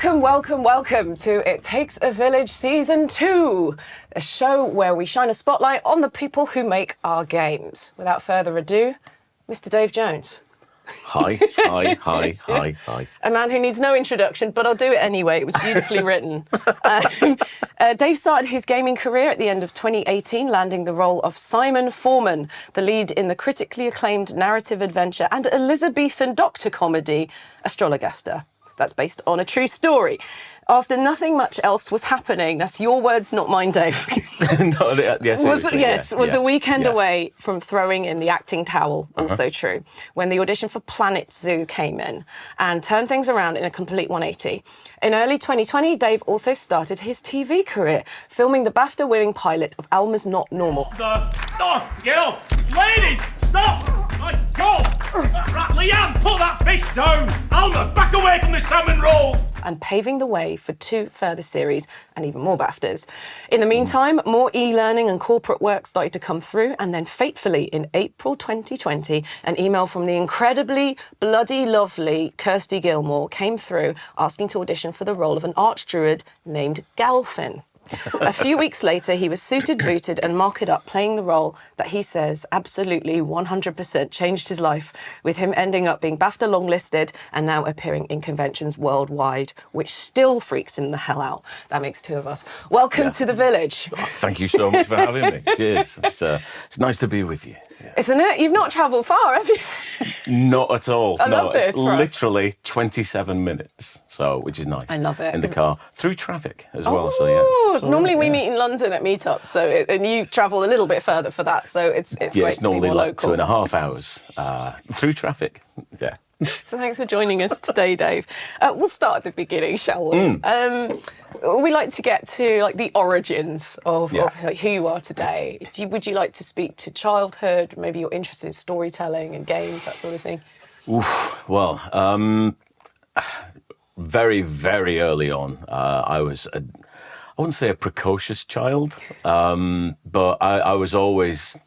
Welcome, welcome, welcome to It Takes a Village Season 2, a show where we shine a spotlight on the people who make our games. Without further ado, Mr. Dave Jones. Hi. A man who needs no introduction, but I'll do it anyway. It was beautifully written. Dave started his gaming career at the end of 2018, landing the role of Simon Forman, the lead in the critically acclaimed narrative adventure and Elizabethan doctor comedy, Astrologaster. That's based on a true story. After nothing much else was happening, that's your words, not mine, Dave. Was a weekend away from throwing in the acting towel, also true, when the audition for Planet Zoo came in and turned things around in a complete 180. In early 2020, Dave also started his TV career, filming the BAFTA-winning pilot of Alma's Not Normal. Get off! Ladies, stop! My God! Right, Leanne, put that fist down! Alma, back away from the salmon rolls! And paving the way for 2 further series and even more BAFTAs. In the meantime, more e-learning and corporate work started to come through, and then fatefully in April 2020, an email from the incredibly bloody lovely Kirsty Gilmore came through asking to audition for the role of an archdruid named Galfin. A few weeks later, he was suited, booted and marked up playing the role that he says absolutely 100% changed his life, with him ending up being BAFTA longlisted and now appearing in conventions worldwide, which still freaks him the hell out. That makes 2 of us. Welcome to the village. Oh, thank you so much for having me. Cheers. It's nice to be with you. Yeah. Isn't it? You've not travelled far, have you? Not at all. I love this. Literally 27 minutes, which is nice. I love it. In the car, through traffic as well. So normally we meet in London at meetups, and you travel a little bit further for that, so it's great it's to be normally more like local. 2.5 hours through traffic. Yeah. So thanks for joining us today, Dave. We'll start at the beginning, shall we? We like to get to the origins of who you are today. Would you like to speak to childhood, maybe your interest in storytelling and games, that sort of thing? Well, very, very early on, I was I wouldn't say a precocious child, but I was always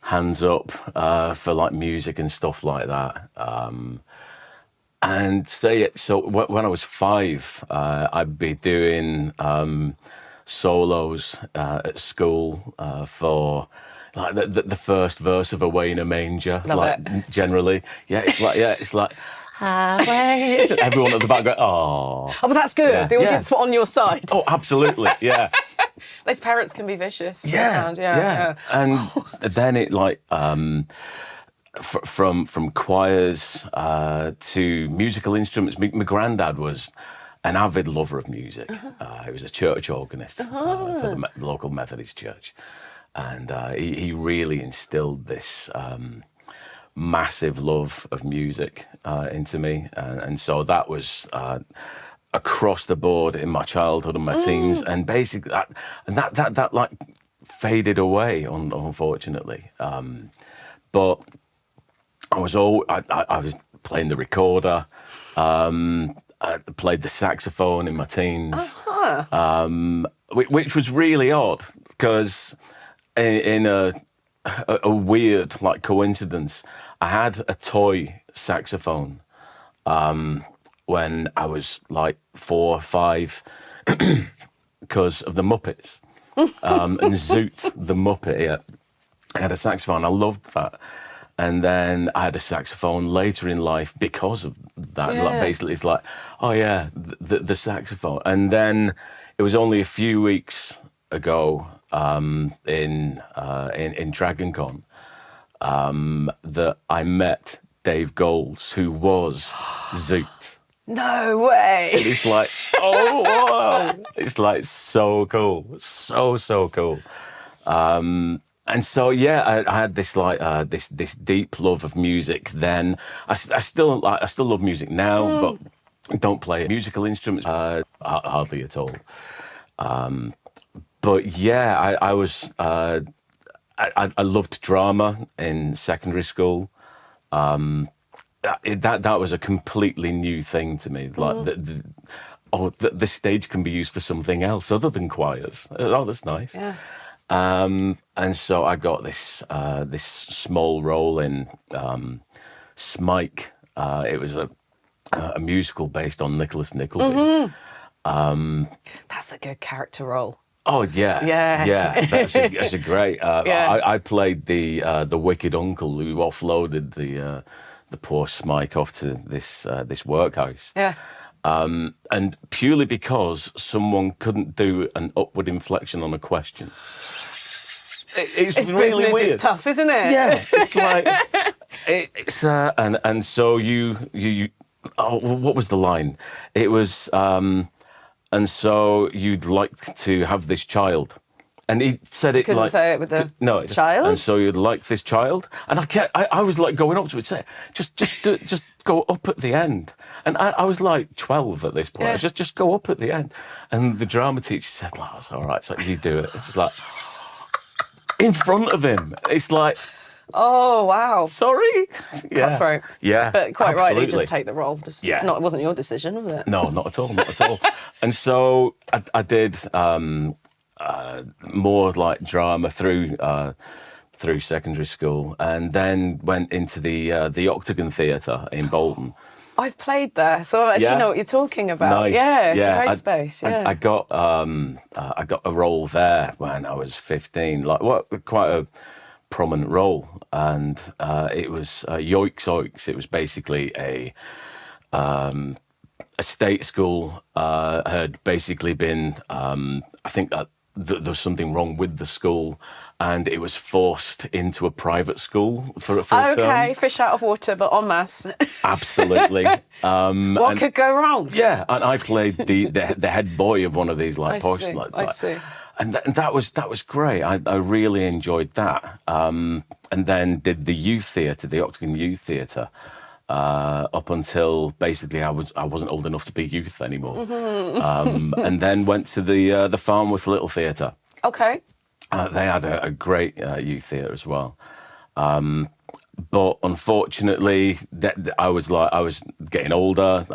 hands up for music and stuff like that. So when I was 5, I'd be doing solos at school for the first verse of Away in a Manger. Love it. Generally, it's like. Everyone at the back go, oh. Oh, but that's good. Yeah. The audience were on your side. Oh, absolutely, yeah. Those parents can be vicious. Yeah. And then it from choirs to musical instruments. My granddad was an avid lover of music. He was a church organist for the local Methodist church. And he really instilled this massive love of music into me. And so that was across the board in my childhood and my teens. And basically that faded away, unfortunately. But I was playing the recorder. I played the saxophone in my teens, which was really odd because in a weird coincidence, I had a toy saxophone when I was 4 or 5 because of the Muppets and Zoot the Muppet. Yeah, I had a saxophone. I loved that. And then I had a saxophone later in life because of that. Yeah. Basically, it's the saxophone. And then it was only a few weeks ago in DragonCon that I met Dave Goals, who was Zoot. No way. And it's oh, wow. It's so cool. So cool. And so, I had this this deep love of music then. I still love music now, but don't play musical instruments hardly at all. But I was I loved drama in secondary school. That was a completely new thing to me. The stage can be used for something else other than choirs. Oh, that's nice. Yeah. And so I got this small role in Smike. It was a musical based on Nicholas Nickleby. That's a good character role. Oh yeah, Yeah. That's a great. I played the wicked uncle who offloaded the poor Smike off to this workhouse. Yeah. And purely because someone couldn't do an upward inflection on a question. It's really business weird. is tough, isn't it? Yeah, it's like it's and so you. Oh, what was the line? It was. And so you'd like to have this child, and he said it Couldn't like say it with the child. And so you'd like this child, and I was like going up to it, say, just go up at the end, and I was like 12 at this point. Yeah. Just go up at the end, and the drama teacher said, "That's all right." So you do it. It's like in front of him. It's like. Oh wow! Sorry, Cutthroat. Yeah, but quite absolutely. rightly, just take the role. Yeah. It wasn't your decision, was it? No, not at all, not at all. And so I did more like drama through secondary school, and then went into the Octagon Theatre in Bolton. I've played there, so I actually know what you're talking about. Nice. Yeah, it's a great space. Yeah. I got a role there when I was 15, like quite a prominent role, and it was Yoiks Oiks. It was basically a state school had basically been I think that there was something wrong with the school, and it was forced into a private school for a term. Okay, fish out of water, but en masse. Absolutely. What could go wrong? Yeah, and I played the head boy of one of these like posh see, like I see. And that was great. I really enjoyed that. And then did the youth theatre, the Octagon Youth Theatre, up until basically I wasn't old enough to be youth anymore. And then went to the Farnworth Little Theatre. Okay. They had a great youth theatre as well. But unfortunately, I was getting older.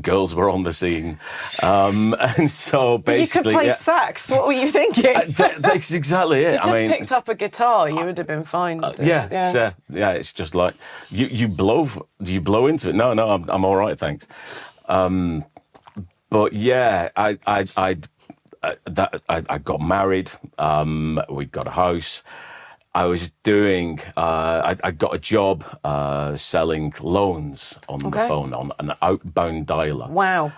Girls were on the scene, and so basically, you could play sax. What were you thinking? That's exactly it. If you just picked up a guitar, you would have been fine. It's just like you blow. Do you blow into it? No, I'm all right, thanks. But yeah, I got married. We got a house. I was doing. I got a job selling loans on the phone on an outbound dialer. Wow,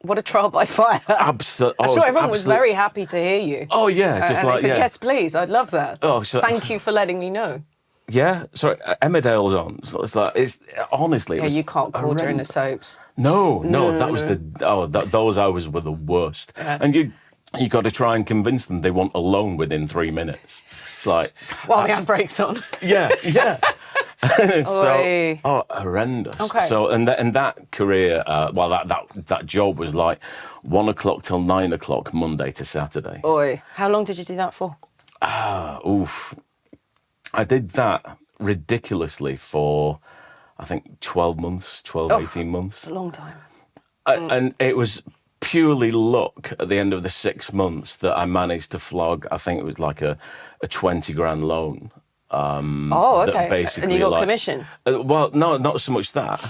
what a trial by fire! Absolutely. I'm sure everyone was very happy to hear you. Oh yeah, just and like they said, yes, please, I'd love that. Oh, so, thank you for letting me know. Yeah, sorry, Emmerdale's on. So it's honestly. You can't call during the soaps. No, that was those hours were the worst. Yeah. And you got to try and convince them they want a loan within 3 minutes. It's like while the handbrake's on. Yeah. So horrendous. Okay. So and that career, that job was like 1 o'clock till 9 o'clock Monday to Saturday. Oi, how long did you do that for? I did that ridiculously for, I think, 12 months, 18 months. It's a long time. And it was purely luck at the end of the 6 months that I managed to flog, I think it was like a 20 grand loan. Okay. Basically, and you got commission? Well, no, not so much that.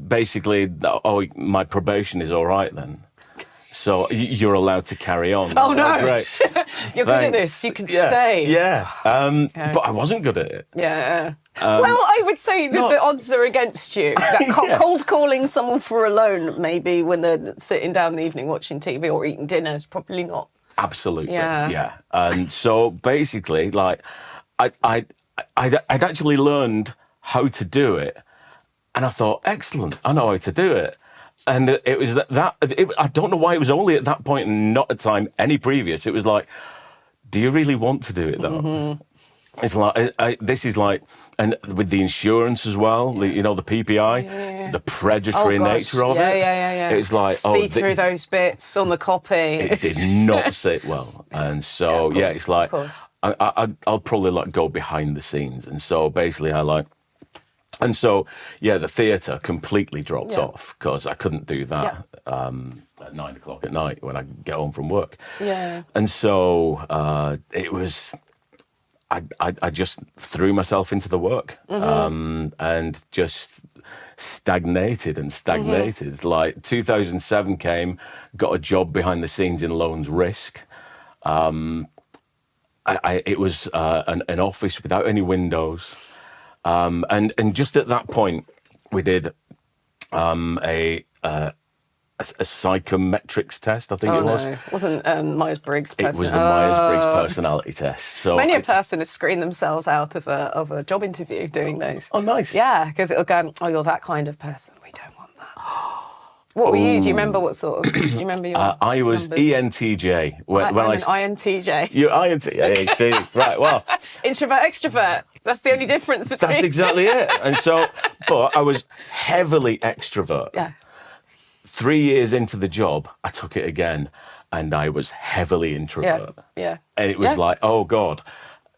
Basically, my probation is all right then. So you're allowed to carry on. Oh, no. Great. You're good at this. You can stay. Yeah. But I wasn't good at it. Yeah. Well, I would say that the odds are against you. That cold calling someone for a loan, maybe when they're sitting down in the evening watching TV or eating dinner, is probably not. Absolutely. Yeah. And so basically, like, I'd actually learned how to do it, and I thought, excellent, I know how to do it. And it was I don't know why it was only at that point and not a time any previous. It was like, do you really want to do it though? Mm-hmm. It's like, this is like, and with the insurance as well, the PPI, the predatory nature of it. Yeah. It's like, speed through those bits on the copy. It did not sit well. And so, it's like, I'll probably like go behind the scenes. And so basically and so, the theatre completely dropped off because I couldn't do that at 9 o'clock at night when I get home from work. Yeah. And so it was, I just threw myself into the work and just stagnated and stagnated. Like 2007 came, got a job behind the scenes in Loans Risk. It was an office without any windows. And just at that point, we did a psychometrics test, I think it was. No, it wasn't Myers-Briggs. It was the Myers-Briggs personality test. So Many a person has screened themselves out of a job interview doing those. Oh, nice. Yeah, because it'll go, oh, you're that kind of person. We don't want that. What were you? Do you remember what sort of? Do you remember your? I was numbers? ENTJ. I'm an INTJ. You're INTJ. Right. Well, Introvert, extrovert. That's the only difference between. that's exactly it. And so, but I was heavily extrovert. Yeah. 3 years into the job, I took it again, and I was heavily introvert. Yeah. And it was like, oh God,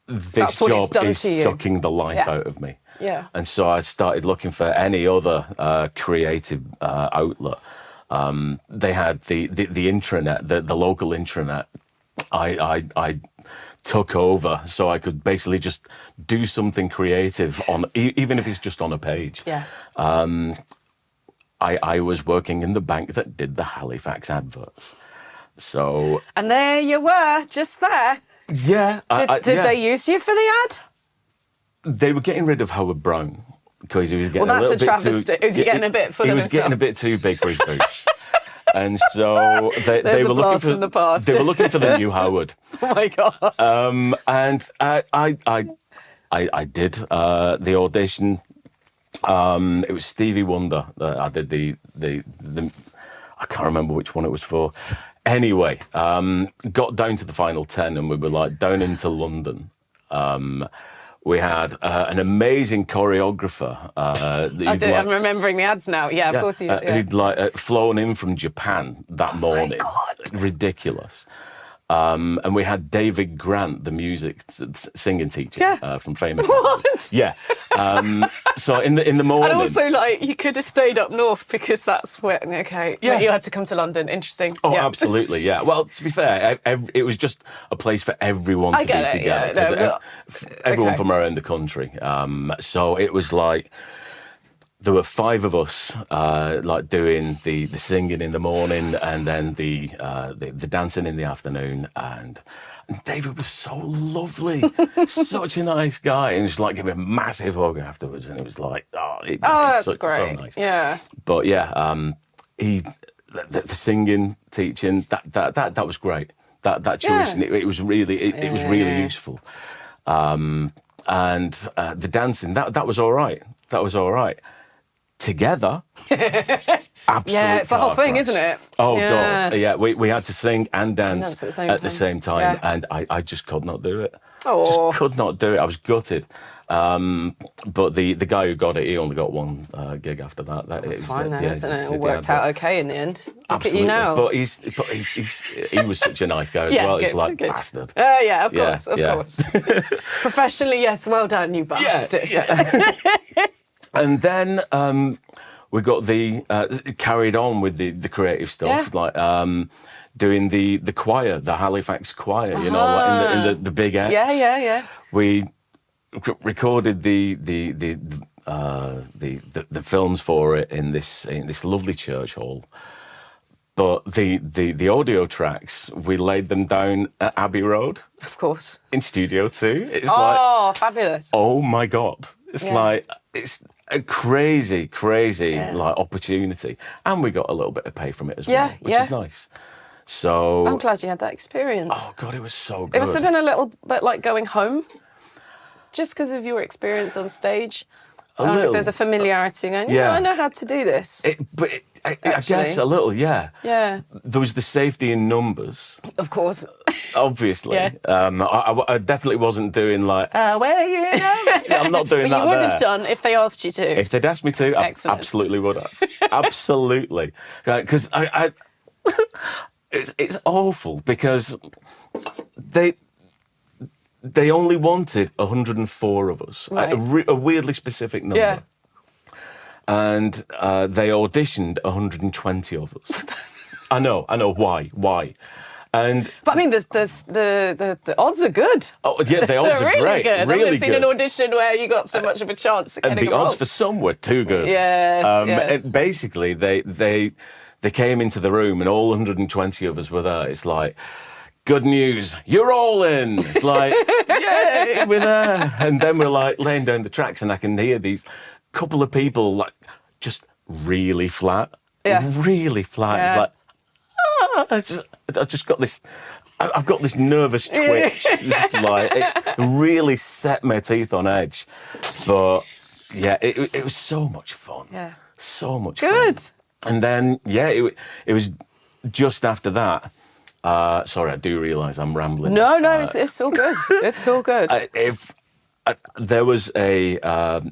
this what it's job done is to you. sucking the life Yeah. out of me. Yeah. And so I started looking for any other creative outlet. They had the intranet, the local intranet. I took over so I could basically just do something creative on, even if it's just on a page. Yeah. I was working in the bank that did the Halifax adverts. So And there you were, just there. yeah, Did they use you for the ad? They were getting rid of Howard Brown because he was getting Well, a that's little a bit travesty. too. Is he getting a bit full He of was getting a himself? bit too big for his boots, and so they There's were a looking blast for from the past. They were looking for the new Howard, Oh my God. and I did the audition. It was Stevie Wonder that I did the I can't remember which one it was for. Anyway, got down to the final 10 and we were like down into London. We had an amazing choreographer. I'm remembering the ads now. Yeah, of course you. Yeah. Who'd like flown in from Japan that morning. God. Ridiculous. And we had David Grant, the singing teacher from Famous. What? Yeah. So in the morning. And also, like, you could have stayed up north because that's where. Okay. Yeah. But you had to come to London. Interesting. Oh, yeah. absolutely, yeah. Well, to be fair, it was just a place for everyone to be get it, together. yeah, 'Cause everyone okay. from around the country. So it was like there were 5 of us, like doing the singing in the morning and then the dancing in the afternoon. And David was so lovely, such a nice guy, and just like gave me a massive hug afterwards. And it was like, That's so great. nice. Yeah. But yeah, the singing, teaching, that was great. That tuition, it was really useful. And the dancing, that was all right. That was all right. Together, absolute Yeah, it's the whole car thing, crash. isn't it? Oh Yeah. God, yeah. We had to sing and dance at the same time. time, Yeah. and I just could not do it. Oh. Just could not do it. I was gutted. But the guy who got it, he only got one gig after that. It's fine then, isn't it? It all worked out okay in the end. Look Absolutely. at you now. But he was such a nice guy as well. It's good, like good. bastard. Yeah, of Yeah, course, of yeah. course. Professionally, yes, well done, you bastard. Yeah. And then we got carried on with the creative stuff, like doing the choir, the Halifax choir, you know, like in the big X. Yeah. We recorded the films for it in this lovely church hall. But the audio tracks, we laid them down at Abbey Road Of course. in Studio 2. It's like, Oh, fabulous. oh my God. It's Yeah. like, it's a crazy like opportunity. And we got a little bit of pay from it as well, which is nice. So, I'm glad you had that experience. oh God, it was so good. It must have been a little bit like going home, just because of your experience on stage. If there's a familiarity going, Yeah. I know how to do this. I guess a little, yeah. Yeah, There was the safety in numbers, of course. obviously. Yeah. I definitely wasn't doing like, where are you? I'm not doing But that you would there. have done if they asked you to. If they'd asked me to, I Excellent. absolutely would have. Absolutely. Because it's awful because they only wanted 104 of us, Right. a weirdly specific number. Yeah. And they auditioned 120 of us. I know, why? And But I mean, the odds are good. oh yeah, the odds They're are really great, good. really I've never seen good. an audition where you got so much of a chance at And getting the a odds role. for some were too good. Yes, yes. Basically, they came into the room and all 120 of us were there. It's like, good news, you're all in. It's like, yay, we're there. And then we're like laying down the tracks, and I can hear these couple of people like just really flat, really flat. Yeah. It's like, I just got this. I've got this nervous twitch. Like it really set my teeth on edge. But yeah, it was so much fun. Yeah. So much Good. fun. And then it was just after that. Sorry, I do realise I'm rambling. No, it's all good. It's all good. If there was a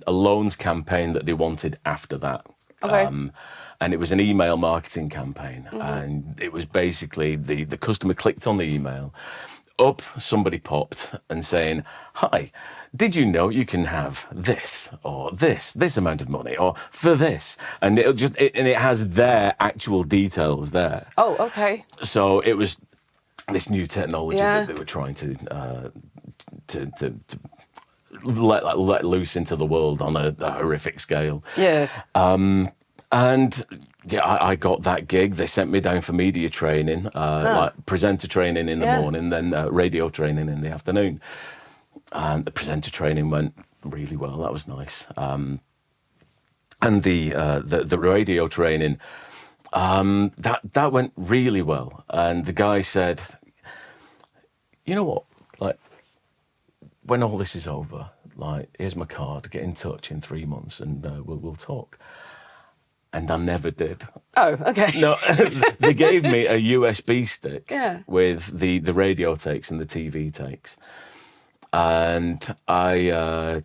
loans campaign that they wanted after that. Okay. And it was an email marketing campaign. And it was basically the customer clicked on the email, up somebody popped and saying, hi, did you know you can have this or this amount of money or for this? And it has their actual details there. Oh, okay. So it was this new technology Yeah. that they were trying to let loose into the world on a horrific scale. Yes. And yeah, I got that gig. They sent me down for media training, like presenter training in the morning, then radio training in the afternoon. And the presenter training went really well. That was nice. And the radio training, that went really well. And the guy said, you know what, like, when all this is over, like, here's my card, get in touch in 3 months and we'll talk. And I never did. Oh, okay. No, they gave me a USB stick Yeah. with the radio takes and the TV takes. And I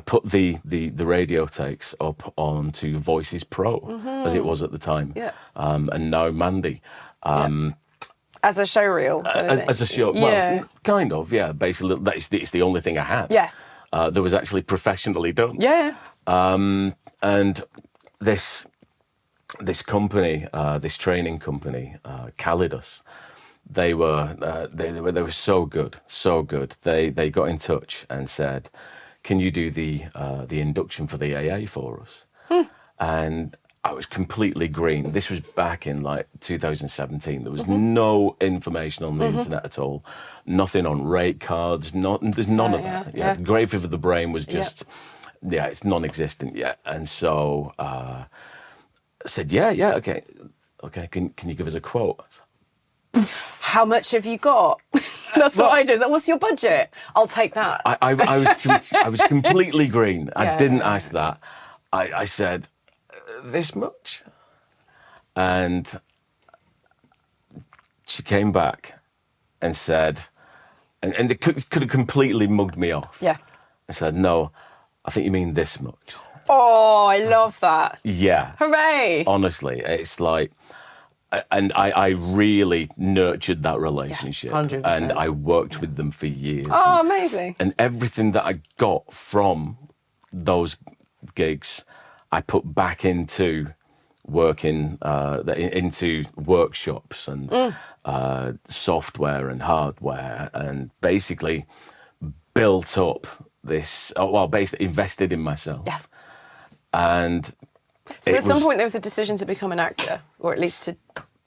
put the radio takes up onto Voices Pro, as it was at the time. Yeah. And now Mandy. As a showreel. As a show, Yeah. well, kind of, yeah. Basically, it's the only thing I had. Yeah. That was actually professionally done. Yeah. And this company, this training company, Calidus, they were so good, so good. They got in touch and said, "Can you do the induction for the AA for us?" And I was completely green. This was back in like 2017. There was no information on the internet at all. Nothing on rate cards. There's none of that. Yeah. The Grave of the Brain was just, it's non-existent yet. And so I said, okay. Can you give us a quote? How much have you got? That's what I do. What's your budget? I'll take that. I was completely green. I Yeah. didn't ask that. I said, this much? And she came back and said, and it could have completely mugged me off. Yeah. I said, no, I think you mean this much. Oh, I love that. Yeah. Hooray. Honestly, it's like, and I really nurtured that relationship. 100%. And I worked with them for years. Oh, amazing. And everything that I got from those gigs, I put back into working, into workshops and software and hardware, and basically built up this, basically invested in myself. Yeah. And So at some point there was a decision to become an actor, or at least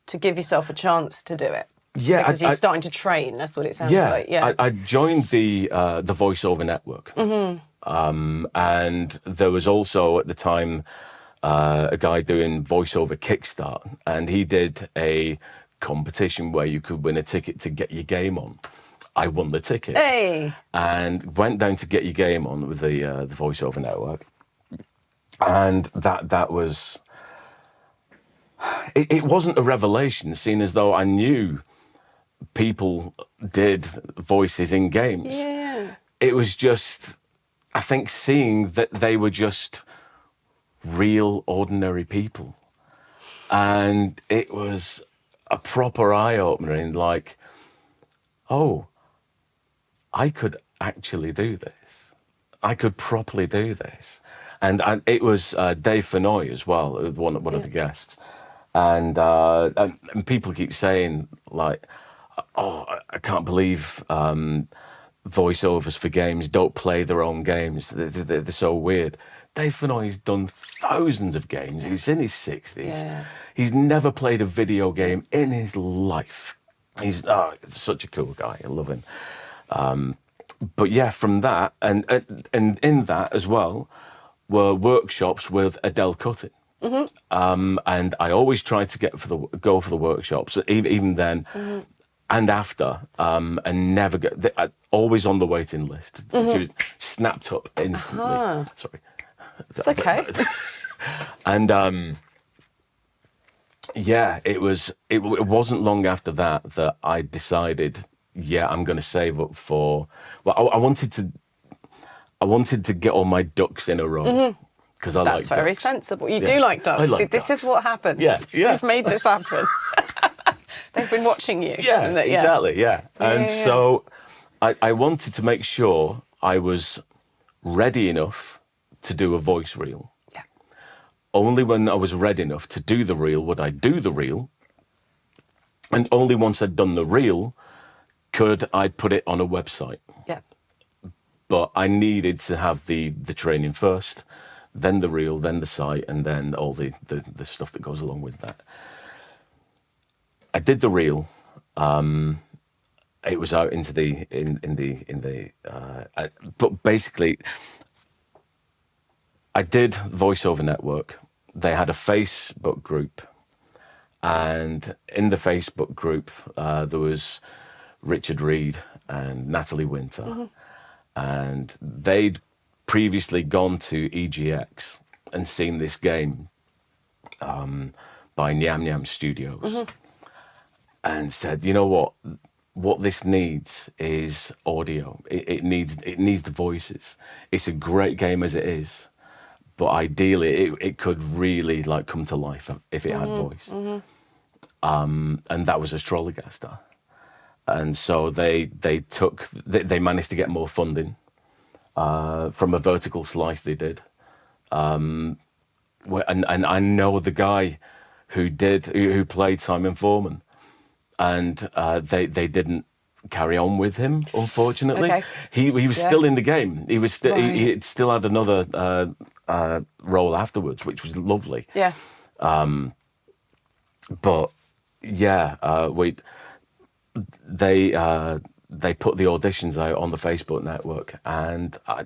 to give yourself a chance to do it. Yeah, Because you're starting to train, that's what it sounds yeah, like. Yeah. I joined the voiceover network. And there was also at the time a guy doing voiceover Kickstart, and he did a competition where you could win a ticket to get your game on. I won the ticket. Hey. And went down to get your game on with the voiceover network. And that was, it wasn't a revelation, seeing as though I knew people did voices in games. Yeah. It was just, I think, seeing that they were just real, ordinary people. And it was a proper eye-opener in like, oh, I could actually do this. I could properly do this. And it was Dave Fenoy as well, one of the guests. And people keep saying, like, I can't believe voiceovers for games don't play their own games. They're so weird. Dave Fennoy's done thousands of games. He's in his 60s. Yeah. He's never played a video game in his life. He's such a cool guy. I love him. But yeah, from that, and in that as well, were workshops with Adele Cutting. And I always tried to go for the workshops, even then and after, and never get always on the waiting list. She was snapped up instantly. Sorry, It's okay. and yeah, it wasn't long after that I decided, yeah, I'm going to save up for. Well, I wanted to get all my ducks in a row. Because I That's like very ducks. sensible. You do like ducks. I like See, this ducks. is what happens. Yeah. You've made this happen. They've been watching you. Yeah, And exactly, yeah. And yeah. so I wanted to make sure I was ready enough to do a voice reel. Yeah. Only when I was ready enough to do the reel would I do the reel. And only once I'd done the reel could I put it on a website. Yeah. But I needed to have the training first, then the reel, then the site, and then all the stuff that goes along with that. I did the reel. It was out into but basically, I did Voiceover Network. They had a Facebook group, and in the Facebook group there was Richard Reed and Natalie Winter. And they'd previously gone to EGX and seen this game by Nyam Nyam Studios and said, you know what this needs is audio. It needs the voices. It's a great game as it is, but ideally it could really like come to life if it had voice. And that was Astrologaster. And so they managed to get more funding from a vertical slice they did. And I know the guy who played Simon Forman, and they didn't carry on with him, unfortunately. Okay. He was still in the game. He was still Right. he still had another role afterwards, which was lovely. Yeah. But yeah, they put the auditions out on the Facebook network, and I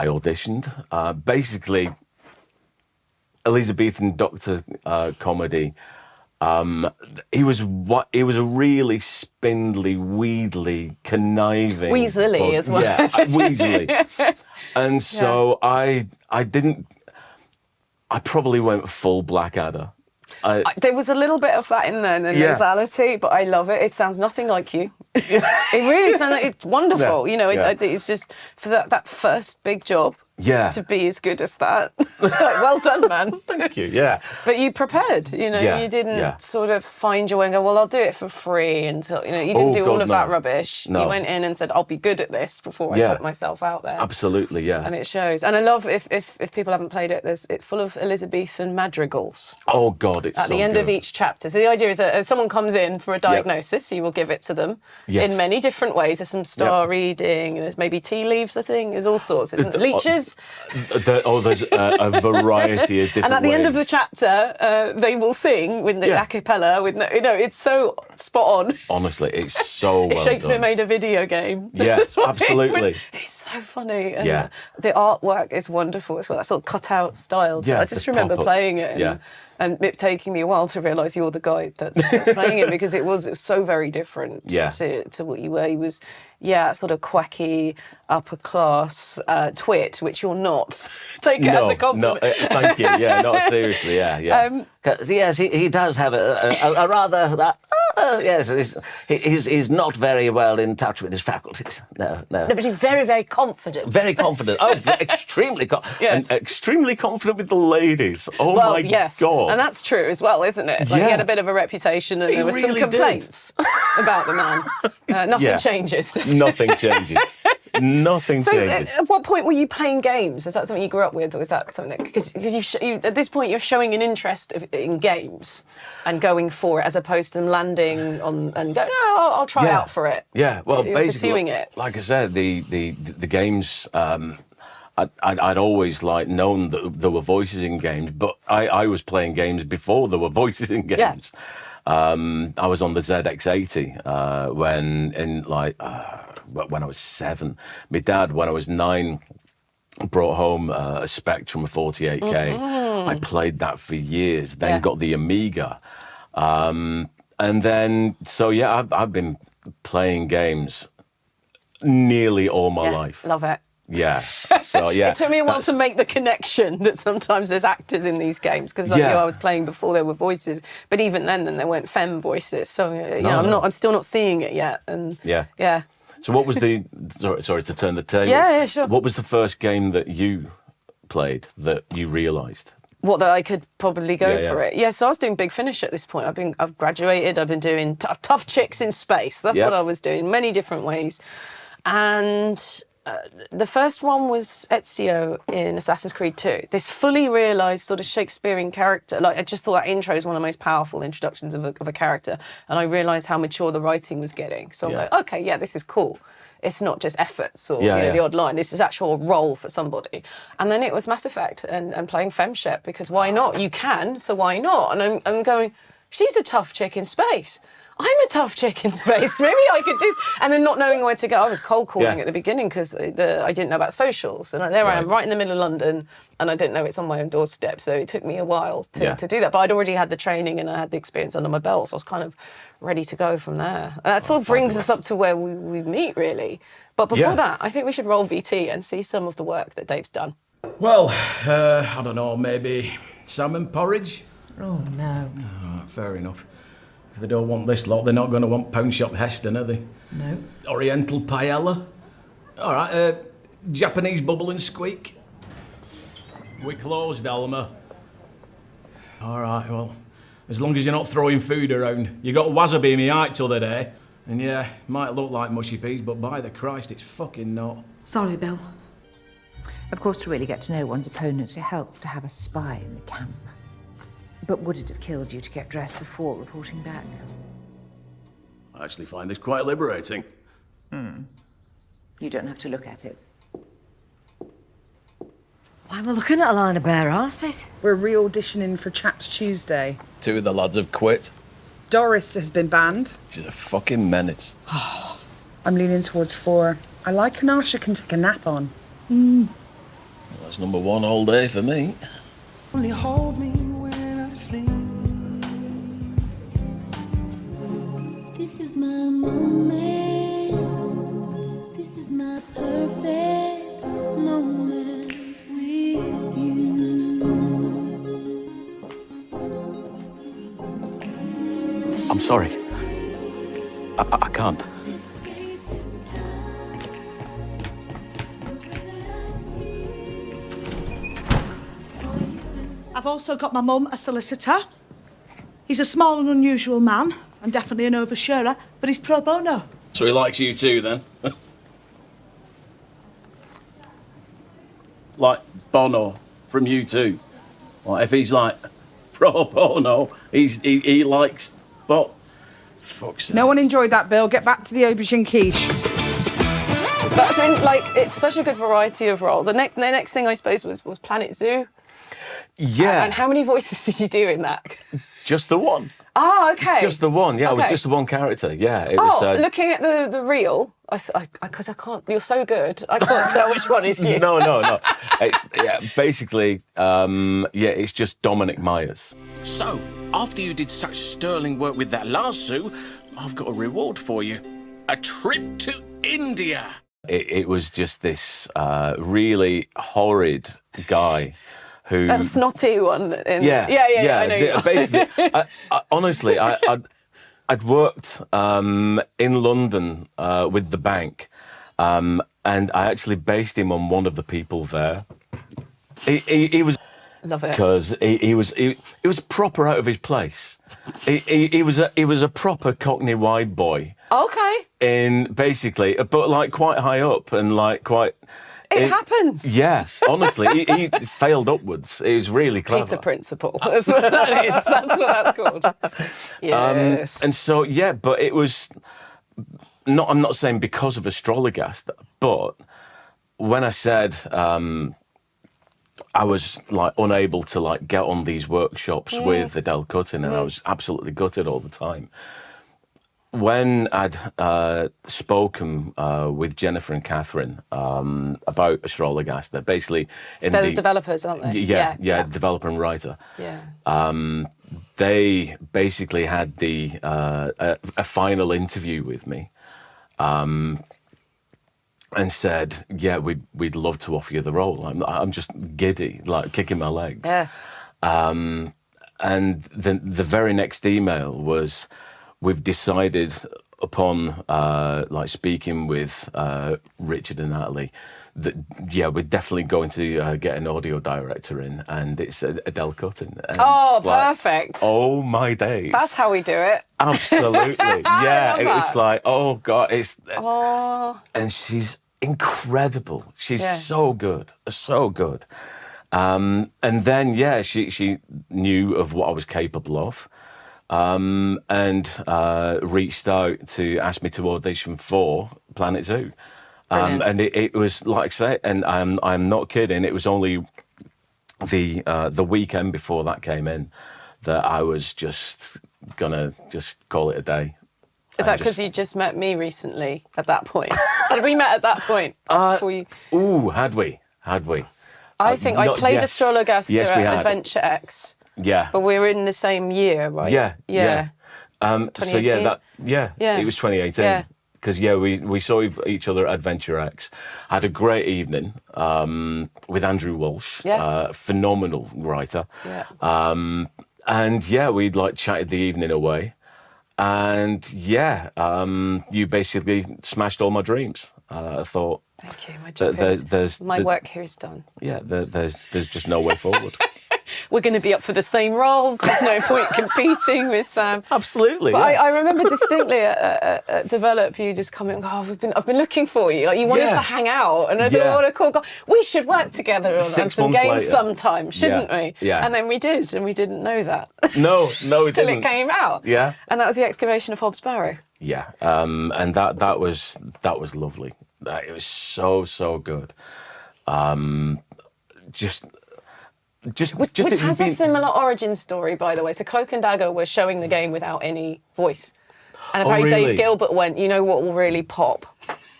auditioned. Basically, Elizabethan doctor comedy. He was a really spindly, wheedly, conniving, Weaselly as well. Yeah, weaselly. And so I probably went full Blackadder. There was a little bit of that in there, the Yeah. nasality, but I love it. It sounds nothing like you. It really sounds like it's wonderful. Yeah. You know, Yeah. it's just for that first big job. Yeah. To be as good as that. Well done, man. Thank you. Yeah. But you prepared, you know, Yeah, you didn't yeah. sort of find your way and go, well, I'll do it for free until, you know, you didn't Oh, do God, all of that no. rubbish. No. You went in and said, I'll be good at this before I Yeah. put myself out there. Absolutely. Yeah. And it shows. And I love, if people haven't played it, it's full of Elizabethan madrigals Oh God, it's at so the end good. of each chapter. So the idea is that as someone comes in for a diagnosis, you will give it to them Yes. in many different ways. There's some star reading, there's maybe tea leaves, I think, there's all sorts. Isn't there? Leeches. There's a variety of different And at the end of the ways. chapter, they will sing with the Yeah. a cappella. With no, you know, it's so spot on. Honestly, it's so well Shakespeare done. made a video game. Yeah, That's what it absolutely. would- It's so funny. And Yeah. the artwork is wonderful as well. That sort of cut-out style. Yeah, I just the remember pop-up. playing it. And it taking me a while to realise you're the guy that's playing it, because it was so very different Yeah. to what you were. He was, sort of quacky, upper class twit, which you're not. Take it as a compliment. No, thank you. Yeah, no, seriously, yeah. 'Cause, yes, he does have a rather... yes, he's not very well in touch with his faculties. No. No, but he's very, very confident. Very confident. Oh, extremely confident. Yes. And extremely confident with the ladies. Oh Well, my yes, God. and that's true as well, isn't it? Like, he Yeah. had a bit of a reputation, and He there were some really did. complaints about the man. Nothing Yeah. changes. does it? Nothing changes. Nothing So, changes. at what point were you playing games? Is that something you grew up with, or is that something that because at this point you're showing an interest in games and going for it, as opposed to them landing on and going, no, I'll try out for it. Yeah, well, You're basically, pursuing it. like I said, the games. I'd always known that there were voices in games, but I was playing games before there were voices in games. I was on the ZX80 when I was 7. My dad, when I was 9, brought home a Spectrum, a 48K. I played that for years. Then got the Amiga, and then I've been playing games nearly all my life. Love it. Yeah. So yeah, it took me a while to make the connection that sometimes there's actors in these games, because I was playing before there were voices, but even then there weren't femme voices. So I'm still not seeing it yet. And yeah. So what was the sorry to turn the table? Yeah, sure. What was the first game that you played that you realised? What, that I could probably go Yeah, for it? Yeah, so I was doing Big Finish at this point. I've graduated. I've been doing tough chicks in space. That's what I was doing, many different ways, and. The first one was Ezio in Assassin's Creed 2. This fully realised sort of Shakespearean character. Like, I just thought that intro is one of the most powerful introductions of a character. And I realised how mature the writing was getting. So I'm like, okay, yeah, this is cool. It's not just efforts or the odd line. This is actual role for somebody. And then it was Mass Effect and playing Femshep, because why not? You can, so why not? And I'm going, she's a tough chick in space. I'm a tough chick in space. Maybe I could do... And then not knowing where to go. I was cold calling at the beginning because I didn't know about socials. And there I am, right in the middle of London, and I didn't know it's on my own doorstep. So it took me a while to do that. But I'd already had the training and I had the experience under my belt. So I was kind of ready to go from there. And that sort of brings us up to where we meet, really. But before that, I think we should roll VT and see some of the work that Dave's done. Well, I don't know, maybe salmon porridge? Oh, no. Oh, fair enough. If they don't want this lot, they're not going to want Pound Shop Heston, are they? No. Oriental paella? All right, Japanese bubble and squeak? We're closed, Alma. All right, well, as long as you're not throwing food around. You got wasabi in my eye t'other day, and yeah, might look like mushy peas, but by the Christ, it's fucking not. Sorry, Bill. Of course, to really get to know one's opponent, it helps to have a spy in the camp. But would it have killed you to get dressed before reporting back? I actually find this quite liberating. You don't have to look at it. Why am I looking at a line of bare arses? We're re-auditioning for Chaps Tuesday. 2 of the lads have quit. Doris has been banned. She's a fucking menace. I'm leaning towards 4. I like an arse I can take a nap on. Well, that's number 1 all day for me. Only hold me when I sleep. This is my moment. This is my perfect moment with you. I'm sorry. I can't. I've also got my mum, a solicitor. He's a small and unusual man, and definitely an oversharer, but he's pro bono. So he likes you too, then? Like Bono from U2. Like if he's like pro bono, he likes but fuck's sake. No one enjoyed that, Bill. Get back to the aubergine quiche. But I mean, like, it's such a good variety of role. The next thing I suppose was Planet Zoo. Yeah. And how many voices did you do in that? Just the one. Oh, okay. Just the one. Yeah, it was Okay. just the one character. Yeah. It Oh, was, looking at the reel, because I can't. You're so good. I can't tell which one is you. No. Basically, it's just Dominic Myers. So, after you did such sterling work with that last zoo, I've got a reward for you. A trip to India. It was just this really horrid guy who... That snotty one. Yeah. I know. Basically, honestly, I'd worked in London with the bank, and I actually based him on one of the people there. He was... Love it. Because he was proper out of his place. He was a proper Cockney wide boy. Okay. In basically, but like quite high up and like quite. It happens. Yeah, honestly, he failed upwards. It was really clever. Peter Principle. That's what that is. That's what that's called. Yes. And so, yeah, but it was not. I'm not saying because of Astrologaster, but when I said I was like unable to like get on these workshops with Adele Cutting, and I was absolutely gutted all the time. When I'd spoken with Jennifer and Catherine about Astrologaster, basically They're the developers, aren't they? Yeah, developer and writer. Yeah. They basically had a final interview with me, and said, "Yeah, we'd love to offer you the role." I'm just giddy, like kicking my legs. Yeah. And then the very next email was, "We've decided upon like speaking with Richard and Natalie that we're definitely going to get an audio director in, and it's Adele Cutting." And Oh, it's like, perfect. oh my days. That's how we do it. Absolutely. Yeah. love It was that. like, oh God, Oh. and she's incredible. She's Yeah. so good, so good. And then she knew of what I was capable of. And reached out to ask me to audition for Planet Zoo. And it was like I say, and I'm not kidding, it was only the weekend before that came in that I was just gonna just call it a day. Is that because you just met me recently at that point? Had we met at that point? Before you... Ooh, had we? I think I played Astrologaster Yes, we at had. Adventure X. Yeah. But we were in the same year, right? Yeah. So 2018? it was 2018. Yeah. Because we saw each other at Adventure X. Had a great evening with Andrew Walsh, phenomenal writer. Yeah. And we'd like chatted the evening away, and you basically smashed all my dreams. I thought. Thank you. My job work here is done. Yeah, there's just no way forward. We're going to be up for the same roles. There's no point competing with Sam. Absolutely. But I remember distinctly at Develop, you just come in and go, I've been looking for you. Like you wanted to hang out, and I thought, what a cool guy. We should work together on 6 some months games later. sometime, shouldn't we? Yeah. And then we did, and we didn't know that. No, we Till didn't. it came out. Yeah. And that was the excavation of Hobbs Barrow. Yeah. And that was lovely. It was so good. Which has a similar origin story, by the way. So Cloak and Dagger were showing the game without any voice. And apparently really? Dave Gilbert went, you know what will really pop?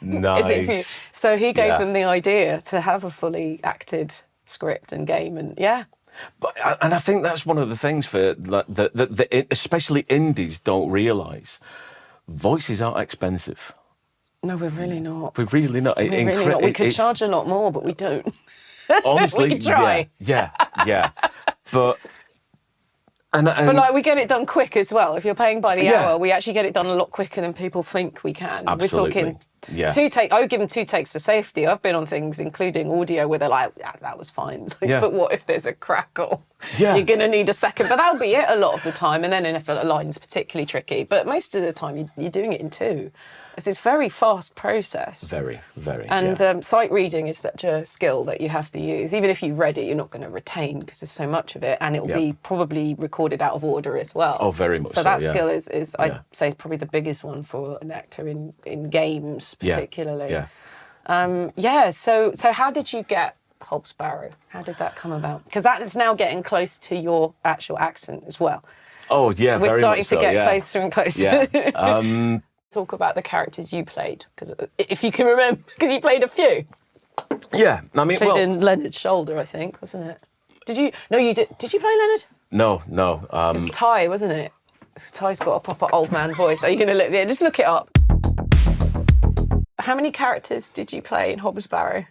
Nice. Is it for you? So he gave them the idea to have a fully acted script and game, and And I think that's one of the things for that especially indies don't realise. Voices aren't expensive. No, we're really not. We're really not. We're really not. We could charge a lot more, but we don't. Honestly, we could try. Yeah. But but like we get it done quick as well. If you're paying by the Yeah. hour, we actually get it done a lot quicker than people think we can. Absolutely. We're talking Yeah. 2 takes. I would give them 2 takes for safety. I've been on things, including audio, where they're like, that was fine. Yeah. But what if there's a crackle? Yeah. You're going to need a second. But that'll be it a lot of the time. And then if a line's particularly tricky. But most of the time, you're doing it in 2. It's this very fast process. Very. And sight reading is such a skill that you have to use. Even if you read it, you're not going to retain because there's so much of it, and it'll be probably recorded out of order as well. Oh, very much so. So that skill is I'd say, is probably the biggest one for an actor in games, particularly. Yeah. So how did you get Hobbs Barrow? How did that come about? Because that is now getting close to your actual accent as well. Oh yeah, We're very starting much to so, get yeah. closer and closer. Yeah. Talk about the characters you played, because if you can remember, because you played a few. Yeah. I mean, Played in Leonard's shoulder, I think, wasn't it? Did you? No, you did. Did you play Leonard? No. It was Ty, wasn't it? Ty's got a proper old man voice. Are you going to look there? Just look it up. How many characters did you play in Hobbs Barrow?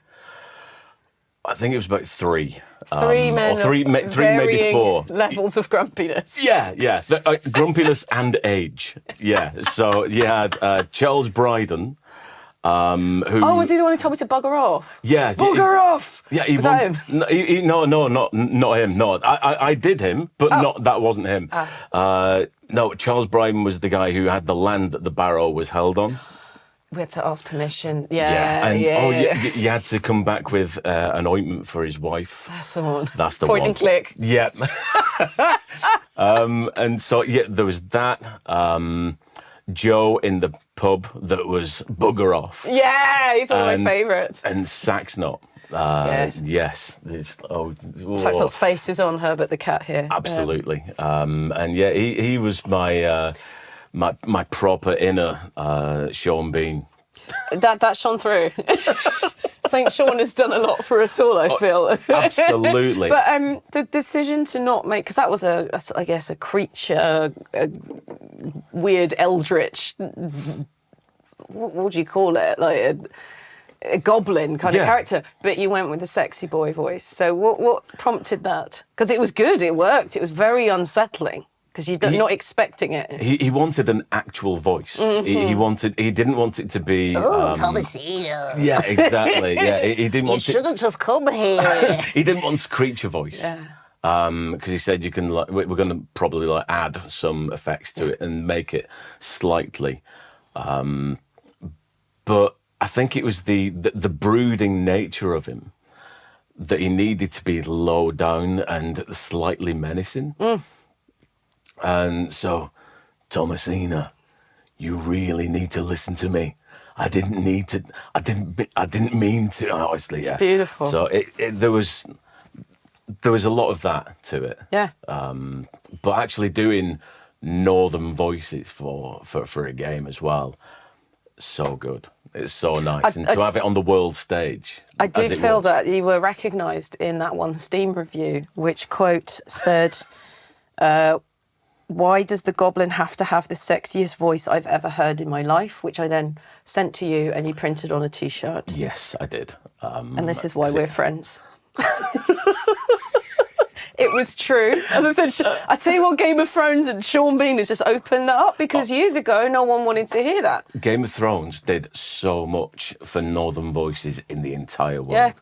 I think it was about 3. 3 men or three, of maybe varying 4 levels of grumpiness. Yeah. Grumpiness and age. Yeah. So you had Charles Bryden, who. Oh, was he the one who told me to bugger off? Yeah. Bugger off! Yeah. Was that him? No, not him. No, I did him, but that wasn't him. No, Charles Brydon was the guy who had the land that the barrow was held on. We had to ask permission. You had to come back with an ointment for his wife. That's the one. That's the Point one. and click. Yeah. And so, there was that. Joe in the pub that was bugger off. Yeah, he's one of my favourites. And Saxnot. Yes. Saxnot's face is on Herbert the cat here. Absolutely. He was my my proper inner Sean Bean. That shone through. St. Sean has done a lot for us all, I feel. Absolutely. But the decision to not make, because that was I guess a creature, a weird eldritch, what would you call it? Like a goblin kind of character, but you went with the sexy boy voice. So what prompted that? Because it was good, it worked. It was very unsettling. Because you're not expecting it. He wanted an actual voice. Mm-hmm. He didn't want it to be. Thomasino. Yeah, exactly. Yeah, he didn't want. You shouldn't have come here. He didn't want creature voice. Yeah. Because he said you can. We're going to probably add some effects to it and make it slightly. But I think it was the brooding nature of him that he needed to be low down and slightly menacing. And so, Thomasina, you really need to listen to me. I didn't mean to. Honestly, yeah. It's beautiful. So there was a lot of that to it. Yeah. But actually doing northern voices for a game as well, so good. It's so nice, and to have it on the world stage. I do feel that you were recognised in that one Steam review, which quote said. Why does the goblin have to have the sexiest voice I've ever heard in my life? Which I then sent to you and you printed on a T-shirt. Yes, I did. And this is why we're friends. It was true. As I said, I tell you what, Game of Thrones and Sean Bean has just opened that up because years ago no one wanted to hear that. Game of Thrones did so much for northern voices in the entire world. Yeah.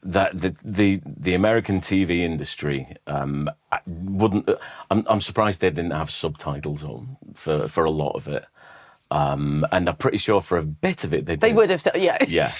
That the American TV industry wouldn't. I'm surprised they didn't have subtitles on for a lot of it, and I'm pretty sure for a bit of it they did. They would have, yeah. Yeah.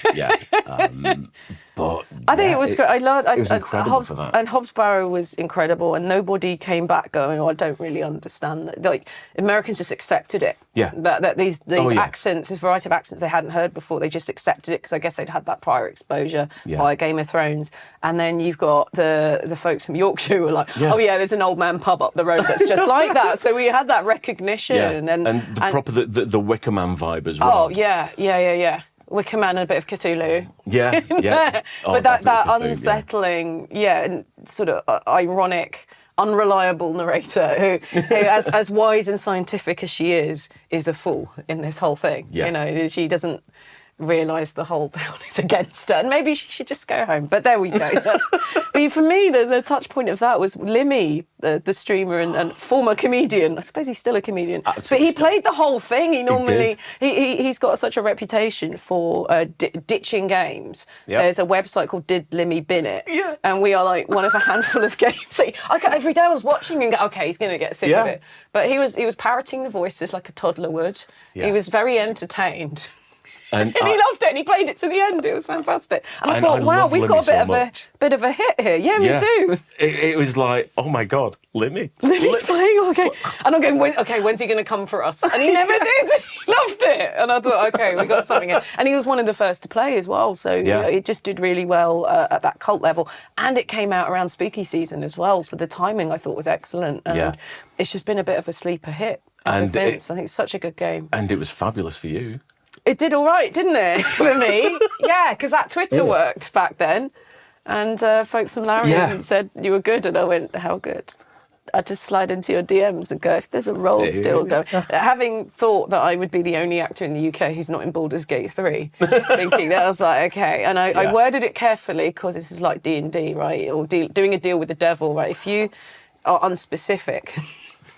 But I think it was great. I loved. It was incredible for that. And Hobbs Barrow was incredible, and nobody came back going, "Oh, I don't really understand that." Like Americans just accepted it. Yeah. That these accents, this variety of accents they hadn't heard before, they just accepted it because I guess they'd had that prior exposure via Game of Thrones. And then you've got the folks from Yorkshire who were like, "Oh yeah, there's an old man pub up the road that's just like that." So we had that recognition and the Wicker Man vibe as well. Oh yeah. Wicker Man and a bit of Cthulhu. Yeah. But that unsettling, and sort of ironic, unreliable narrator who as wise and scientific as she is a fool in this whole thing. Yeah. You know, she doesn't realise the whole town is against her, and maybe she should just go home. But there we go. But for me, the touch point of that was Limmy, the streamer and former comedian. I suppose he's still a comedian. Absolutely. But he played the whole thing. He normally he's got such a reputation for ditching games. Yep. There's a website called Did Limmy Bin It? Yeah. And we are like one of a handful of games that every day I was watching and go, okay, he's going to get sick of it. But he was parroting the voices like a toddler would. Yeah. He was very entertained. And he loved it, and he played it to the end. It was fantastic. And I thought, wow, we've got a bit of a hit here. Yeah, me too. It was like, oh my God, Limmy. Limmy's playing, okay. And I'm going, when's he going to come for us? And he never did. He loved it. And I thought, okay, we got something here. And he was one of the first to play as well. So you know, it just did really well at that cult level. And it came out around spooky season as well. So the timing I thought was excellent. And it's just been a bit of a sleeper hit ever since. I think it's such a good game. And it was fabulous for you. It did all right, didn't it, for me? Yeah, because that Twitter worked back then. And folks from Larian said you were good. And I went, how good? I just slide into your DMs and go, if there's a role still going. Having thought that I would be the only actor in the UK who's not in Baldur's Gate 3, thinking that, I was like, okay. And I worded it carefully because this is like D&D, right? Or doing a deal with the devil, right? If you are unspecific...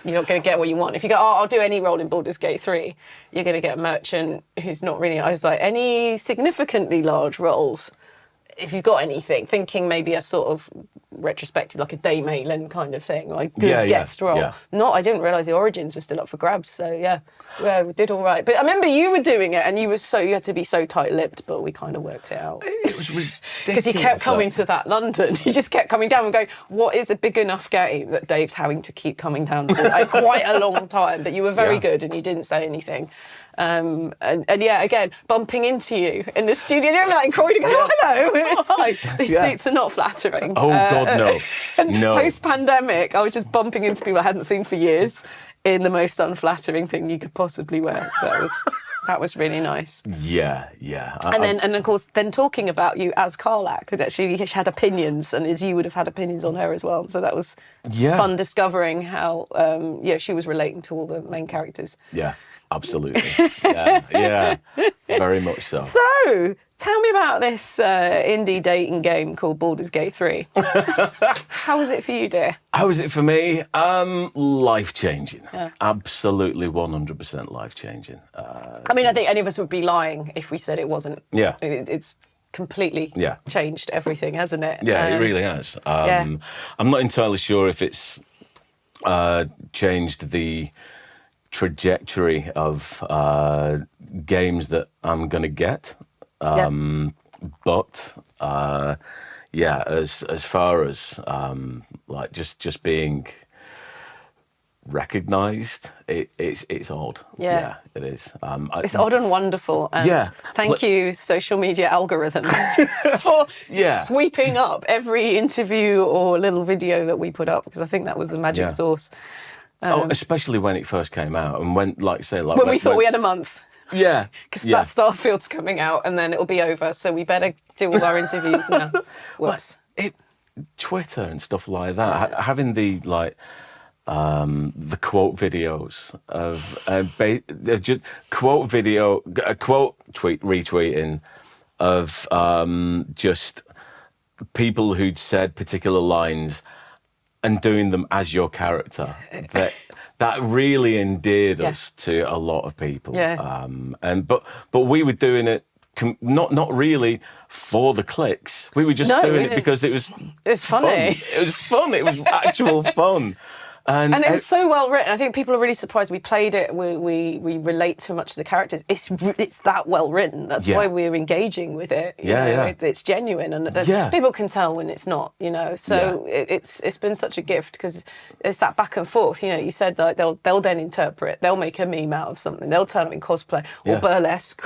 You're not going to get what you want. If you go, I'll do any role in Baldur's Gate 3, you're going to get a merchant who's not really... I was like, any significantly large roles, if you've got anything, thinking maybe a sort of retrospective, like a Dame Maitland kind of thing, like good Yeah, yeah, guest role. yeah. I didn't realise the origins were still up for grabs. So yeah, we did all right. But I remember you were doing it, and you had to be so tight-lipped, but we kind of worked it out. It was ridiculous. Because he kept coming to that London. He just kept coming down and going, what is a big enough game that Dave's having to keep coming down for quite a long time? But you were very good and you didn't say anything. And yeah, again, bumping into you in the studio, you know, like Croydon, go, hello. Hi. These suits are not flattering. Oh, God, no. And No. post-pandemic, I was just bumping into people I hadn't seen for years in the most unflattering thing you could possibly wear. So that was really nice. Yeah, yeah. And of course, then talking about you as Carlac, that actually had opinions, and as you would have had opinions on her as well. So that was fun discovering how, she was relating to all the main characters. Yeah, absolutely. yeah, very much so. So, tell me about this indie dating game called Baldur's Gate 3. How was it for you, dear? How was it for me? Life-changing. Yeah. Absolutely 100% life-changing. I mean, I think any of us would be lying if we said it wasn't. Yeah. It's completely changed everything, hasn't it? Yeah, it really has. I'm not entirely sure if it's changed the trajectory of games that I'm going to get. But as far as like just being recognised, it's odd. Yeah, it is. It's odd and wonderful. And thank you, social media algorithms, for sweeping up every interview or little video that we put up, because I think that was the magic sauce. Especially when it first came out, and when we thought we had a month. Yeah. Because that Starfield's coming out and then it'll be over, so we better do all our interviews now. Whoops. Twitter and stuff like that, having the quote videos of just quote video, quote tweet retweeting of just people who'd said particular lines and doing them as your character. That really endeared us to a lot of people. Yeah. But we were doing it not really for the clicks. We were just doing it because it was funny. Fun. It was fun. It was actual fun. And it was so well written. I think people are really surprised. We played it. We relate to much of the characters. It's that well written. That's why we're engaging with it. You know? It's genuine, and people can tell when it's not. You know, so it's been such a gift, because it's that back and forth. You know, you said that they'll then interpret. They'll make a meme out of something. They'll turn up in cosplay or burlesque.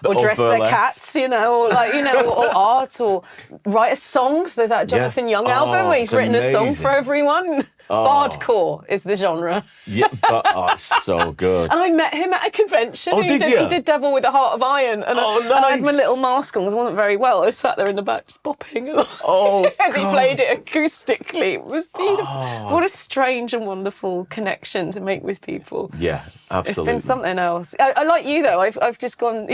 Or dress their cats, you know, or or art, or write songs. There's that Jonathan Young album where he's written a song for everyone. Bardcore is the genre. Yeah, but it's so good. And I met him at a convention. Oh, did you? He did Devil with a Heart of Iron. And, nice. And I had my little mask on because I wasn't very well. I sat there in the back just bopping as he played it acoustically. It was beautiful. What a strange and wonderful connection to make with people. Yeah, absolutely. It's been something else. I like you, though. I've just gone,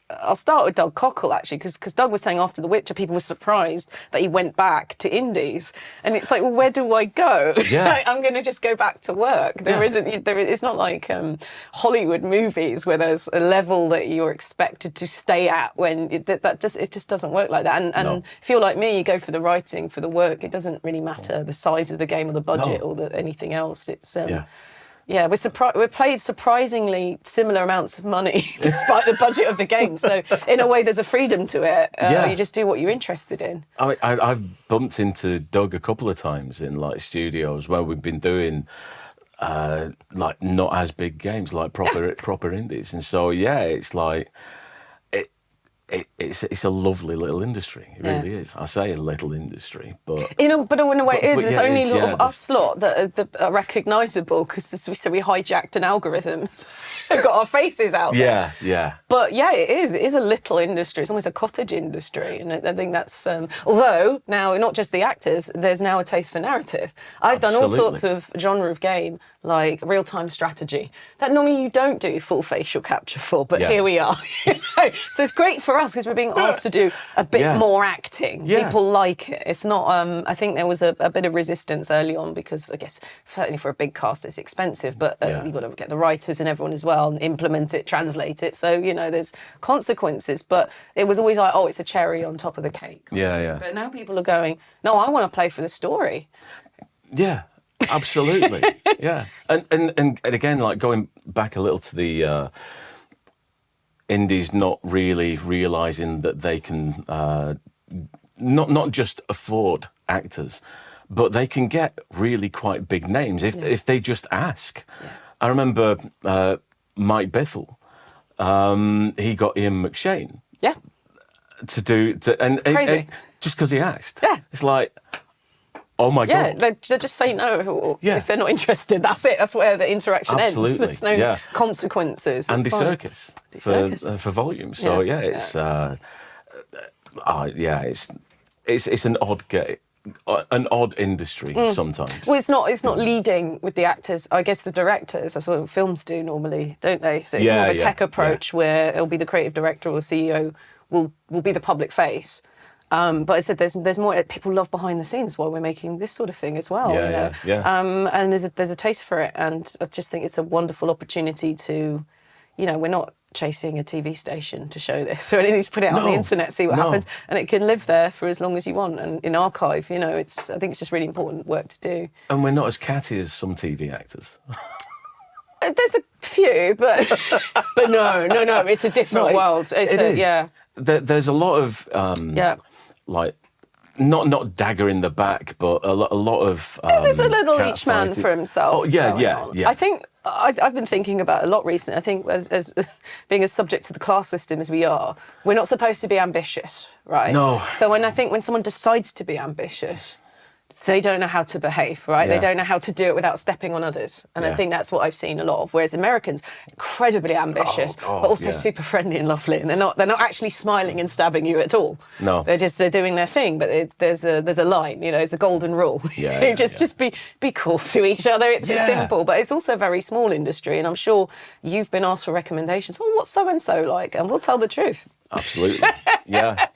I'll start with Doug Cockle, actually, because Doug was saying after The Witcher, people were surprised that he went back to indies. And it's like, well, where do I go? Yeah. I'm going to just go back to work. It's not like Hollywood movies where there's a level that you're expected to stay at when it just doesn't work like that. And if you're like me, you go for the writing, for the work. It doesn't really matter the size of the game or the budget or anything else. It's we're paid surprisingly similar amounts of money despite the budget of the game. So in a way, there's a freedom to it. You just do what you're interested in. I've bumped into Doug a couple of times in studios where we've been doing not as big games, like proper indies, and so it's like. It's a lovely little industry. It really is. I say a little industry, but in a way, it is. It's only us lot that are recognisable, because as we said, we hijacked an algorithm and got our faces out there. Yeah. But it is. It is a little industry. It's almost a cottage industry, and I think that's. Although now, not just the actors, there's now a taste for narrative. I've done all sorts of genre of game, like real-time strategy, that normally you don't do full facial capture for, but here we are. So it's great for for us, because we're being asked to do a bit more acting. Yeah. People like it. It's not. I think there was a bit of resistance early on because I guess certainly for a big cast it's expensive, but you've got to get the writers and everyone as well and implement it, translate it. So there's consequences. But it was always like, oh, it's a cherry on top of the cake. Yeah. But now people are going, no, I want to play for the story. Yeah, absolutely. Yeah, and again, like going back a little to the indies not really realising that they can not just afford actors, but they can get really quite big names if they just ask. Yeah. I remember Mike Bithell. He got Ian McShane. Yeah. And just because he asked. Yeah. It's like, oh my God. Yeah, they just say no if they're not interested. That's it. That's where the interaction ends. There's no consequences. Andy Serkis for volume. So it's an odd industry sometimes. Well, it's not leading with the actors. I guess the directors. That's what films do normally, don't they? So it's more of a tech approach where it'll be the creative director or CEO will be the public face. But I said there's more. People love behind the scenes while we're making this sort of thing as well. And there's a taste for it, and I just think it's a wonderful opportunity to, we're not chasing a TV station to show this or anything. Just put it out on the internet, see what happens, and it can live there for as long as you want. And in archive, I think it's just really important work to do. And we're not as catty as some TV actors. There's a few, but no, it's a different world. There's a lot of like not dagger in the back, but a lot of there's a little each man for himself. Oh yeah. I think I've been thinking about it a lot recently. I think as being as subject to the class system as we are, we're not supposed to be ambitious, right? No. So when someone decides to be ambitious, they don't know how to behave, right? They don't know how to do it without stepping on others. And I think that's what I've seen a lot of. Whereas Americans, incredibly ambitious, but also super friendly and lovely. And they're not actually smiling and stabbing you at all. No. They're doing their thing, but there's a line, it's the golden rule. Just be cool to each other. It's simple, but it's also a very small industry. And I'm sure you've been asked for recommendations. Oh, what's so-and-so like? And we'll tell the truth. Absolutely. Yeah.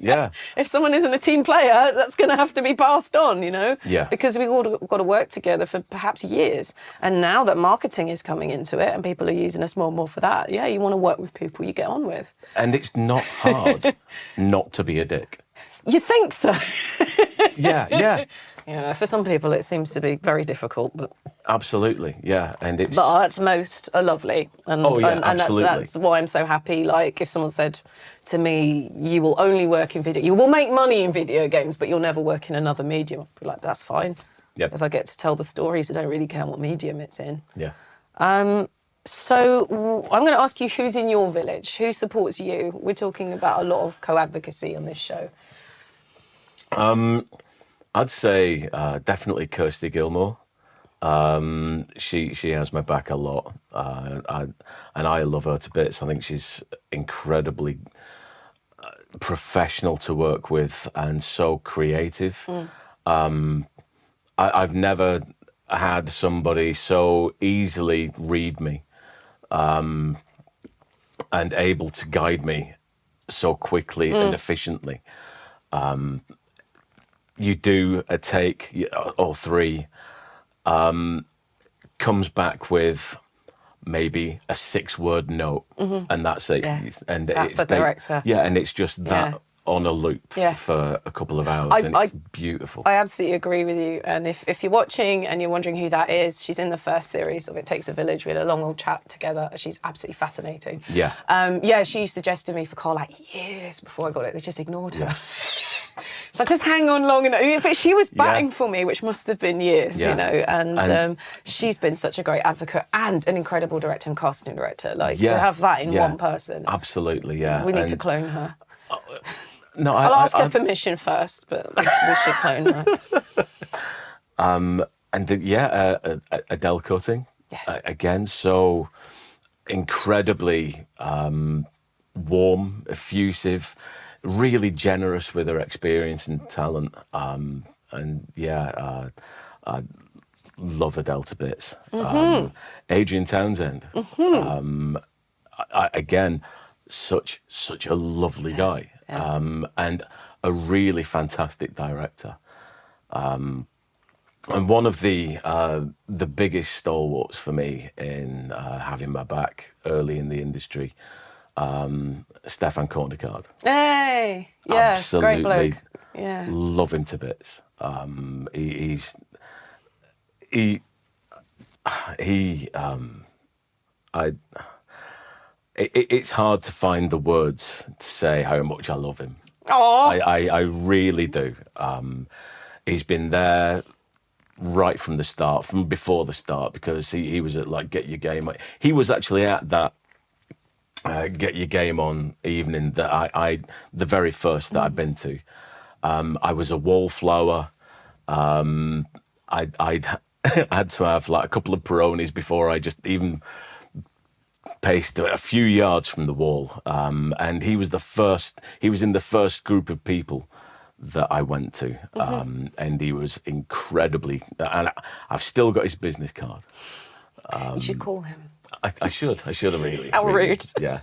If someone isn't a team player, that's going to have to be passed on, Yeah. Because we've all got to work together for perhaps years. And now that marketing is coming into it and people are using us more and more for that, you want to work with people you get on with. And it's not hard not to be a dick. You think so? Yeah. Yeah, for some people it seems to be very difficult, but absolutely, yeah, but arts most are lovely, and that's why I'm so happy. Like if someone said to me, "You will only work in video, you will make money in video games, but you'll never work in another medium," I'd be like, "That's fine," because I get to tell the stories. I don't really care what medium it's in. Yeah. So I'm going to ask you, who's in your village? Who supports you? We're talking about a lot of co-advocacy on this show. I'd say definitely Kirsty Gilmore. She has my back a lot, and I love her to bits. I think she's incredibly professional to work with and so creative. I've never had somebody so easily read me and able to guide me so quickly and efficiently. You do a take or three, comes back with maybe a 6-word note, and that's it. Yeah. And that's the director. And it's just that on a loop for a couple of hours, and it's beautiful. I absolutely agree with you. And if you're watching and you're wondering who that is, she's in the first series of It Takes a Village. We had a long old chat together. She's absolutely fascinating. Yeah. She suggested me for Carl years before I got it. They just ignored her. So I just hang on long enough. But she was batting for me, which must have been years, And she's been such a great advocate and an incredible director and casting director. To have that in one person. Absolutely, yeah. We need to clone her. No, I'll ask her permission first, but we should clone her. Adele Cutting. Again, so incredibly warm, effusive, really generous with her experience and talent. I love Adele to bits. Adrian Townsend. Again, such a lovely guy. and a really fantastic director. And one of the biggest stalwarts for me in having my back early in the industry, Stefan Kornikard. Hey, yeah, Absolutely, great bloke. Yeah, love him to bits. It's hard to find the words to say how much I love him. oh, I really do. He's been there right from the start, from before the start, because he was at like Get Your Game On. He was actually at that Get Your Game On evening that I the very first that I'd been to. I was a wallflower. I'd had to have like a couple of Peronis before I just even paced a few yards from the wall. And he was in the first group of people that I went to. And he was incredibly, and I've still got his business card. you should call him. I should really. How really. rude. Yeah.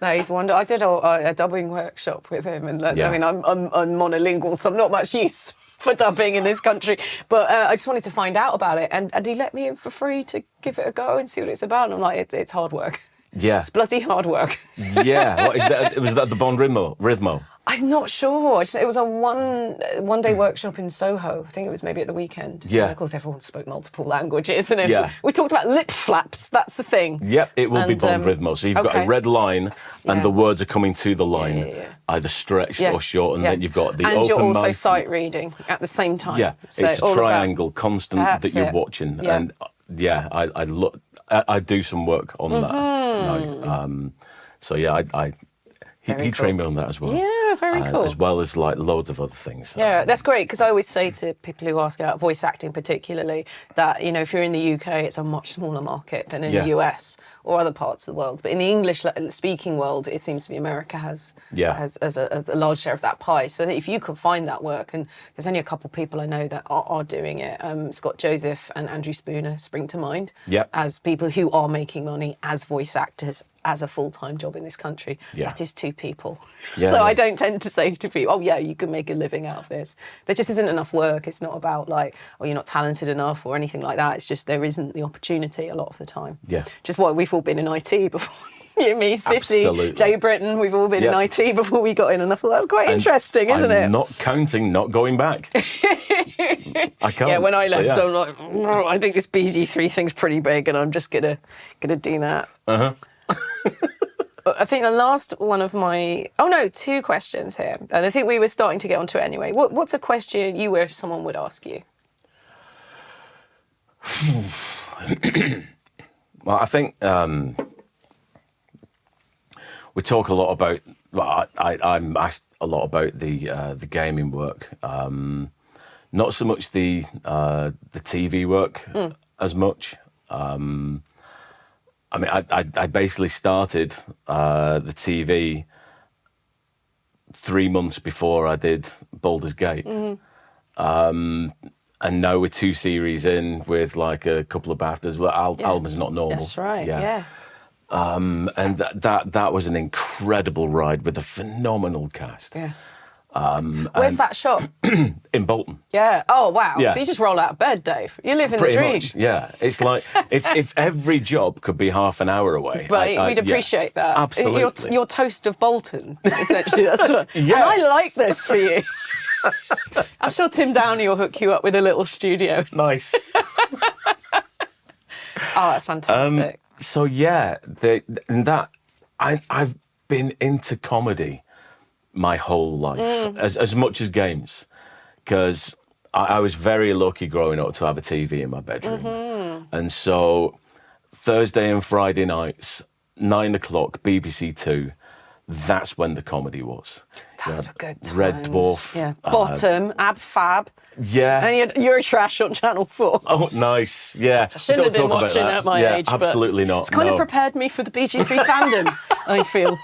No, he's wonderful. I did a dubbing workshop with him, and Yeah. I mean, I'm monolingual, so I'm not much use for dubbing in this country. But I just wanted to find out about it, and he let me in for free to give it a go and see what it's about. And I'm like, it's hard work. Yeah. It's bloody hard work. Yeah. What is that? Was that the Bond Rhythmo? I'm not sure. It was a one day workshop in Soho. I think it was maybe at the weekend. Yeah. And of course, everyone spoke multiple languages, and Yeah. we talked about lip flaps. That's the thing. Yep, it will be And, Bond Rhythmo. So you've got okay. a red line, and Yeah. the words are coming to the line, yeah. either stretched Yeah. or short, and Yeah. then you've got the and open you're also mouth. sight reading at the same time. Yeah, So it's a all of that. triangle, constant that That's you're it. watching, Yeah. and I look. I do some work on that now. So yeah, he trained me on that as well. Yeah, very cool. As well as like loads of other things. Yeah, that's great, because I always say to people who ask about voice acting particularly that, if you're in the UK, it's a much smaller market than in Yeah. the US or other parts of the world. But in the English-speaking world, it seems to be America has a large share of that pie. So if you could find that work, and there's only a couple of people I know that are doing it, Scott Joseph and Andrew Spooner spring to mind as people who are making money as voice actors as a full-time job in this country. Yeah. That is two people. Yeah, so yeah. I don't tend to say to people, oh yeah, you can make a living out of this. There just isn't enough work. It's not about like, oh, you're not talented enough or anything like that. It's just there isn't the opportunity a lot of the time. Yeah. Just why we've all been in IT before. You, me, Sissy, Absolutely. Jay Britton, we've all been in Yeah. IT before we got in, and I thought that's quite interesting, isn't I'm it? not counting, not going back. I can't. Yeah, when I So, left, yeah. I'm like, oh, I think this BG3 thing's pretty big, and I'm just gonna do that. I think the last one of my... Oh, no, two questions here. And I think we were starting to get onto it anyway. What's a question you wish someone would ask you? Well, I think we talk a lot about... Well, I'm asked a lot about the gaming work. Not so much the TV work as much. I mean, I basically started the TV 3 months before I did Baldur's Gate. And now we're 2 series in with like a couple of BAFTAs. Well, Alma's not normal. That's right, yeah. And that was an incredible ride with a phenomenal cast. Yeah. Where's that shot? In Bolton. Yeah. Oh, wow. Yeah. So you just roll out of bed, Dave. You're living Pretty the dream. much, yeah. It's like if every job could be half an hour away. Right, we'd appreciate that. Absolutely. Your toast of Bolton, essentially. That's what, Yes. And I like this for you. I'm sure Tim Downey will hook you up with a little studio. Nice. Oh, that's fantastic. So yeah, I've been into comedy my whole life, as much as games, because I was very lucky growing up to have a TV in my bedroom, and so Thursday and Friday nights, 9 o'clock, BBC Two, that's when the comedy was. Those were good times. Red Dwarf. Yeah. Bottom, Ab Fab. Yeah. And you had Eurotrash on Channel 4. Oh, nice. Yeah. I shouldn't have been watching at my age. But Absolutely not. It's kind of prepared me for the BG3 fandom, I feel.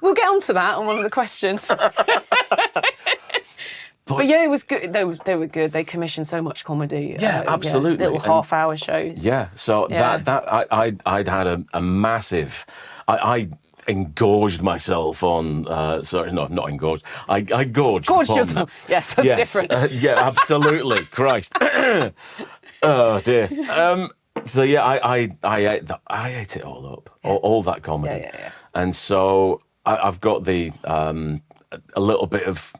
We'll get onto that on one of the questions. But yeah, it was good. They were good. They commissioned so much comedy. Yeah, absolutely. Little half-hour shows. Yeah. So Yeah. I'd had a massive. engorged myself on. Sorry, no, not engorged. I gorged. Gorged upon- yourself. Yes, that's different. Yeah, absolutely. Christ. Oh dear. So yeah, I ate it all up, all that comedy, Yeah. and so I've got the a little bit of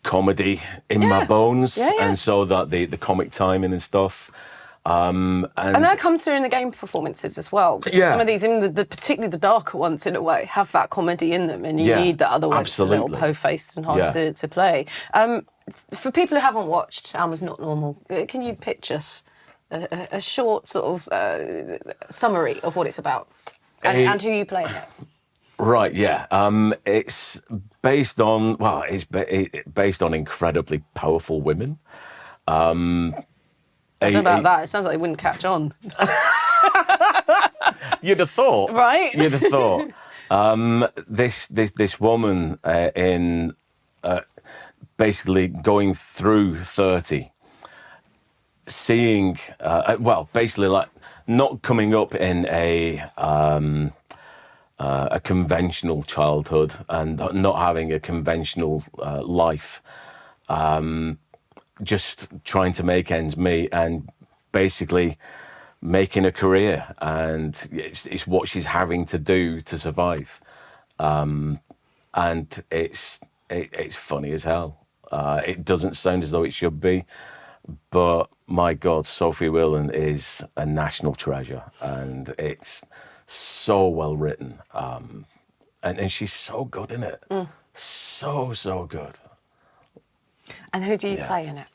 comedy in my bones, and so that the comic timing and stuff. And that comes through in the game performances as well. Yeah. Some of these, even particularly the darker ones in a way, have that comedy in them, and you need that, otherwise it's a little po-faced and hard to play. For people who haven't watched Alma's Not Normal, can you pitch us a short sort of summary of what it's about and who you play in it? Right, yeah. It's based on, it's based on incredibly powerful women. I don't know about that. It sounds like it wouldn't catch on. You'd have thought. Right? You'd have thought. This woman in basically going through 30, seeing, basically like not coming up in a conventional childhood and not having a conventional life. Just trying to make ends meet and basically making a career, and it's what she's having to do to survive, and it's funny as hell. It doesn't sound as though it should be, but my God, Sophie Willan is a national treasure, and it's so well written, and she's so good in it, so good. And who do you play in it?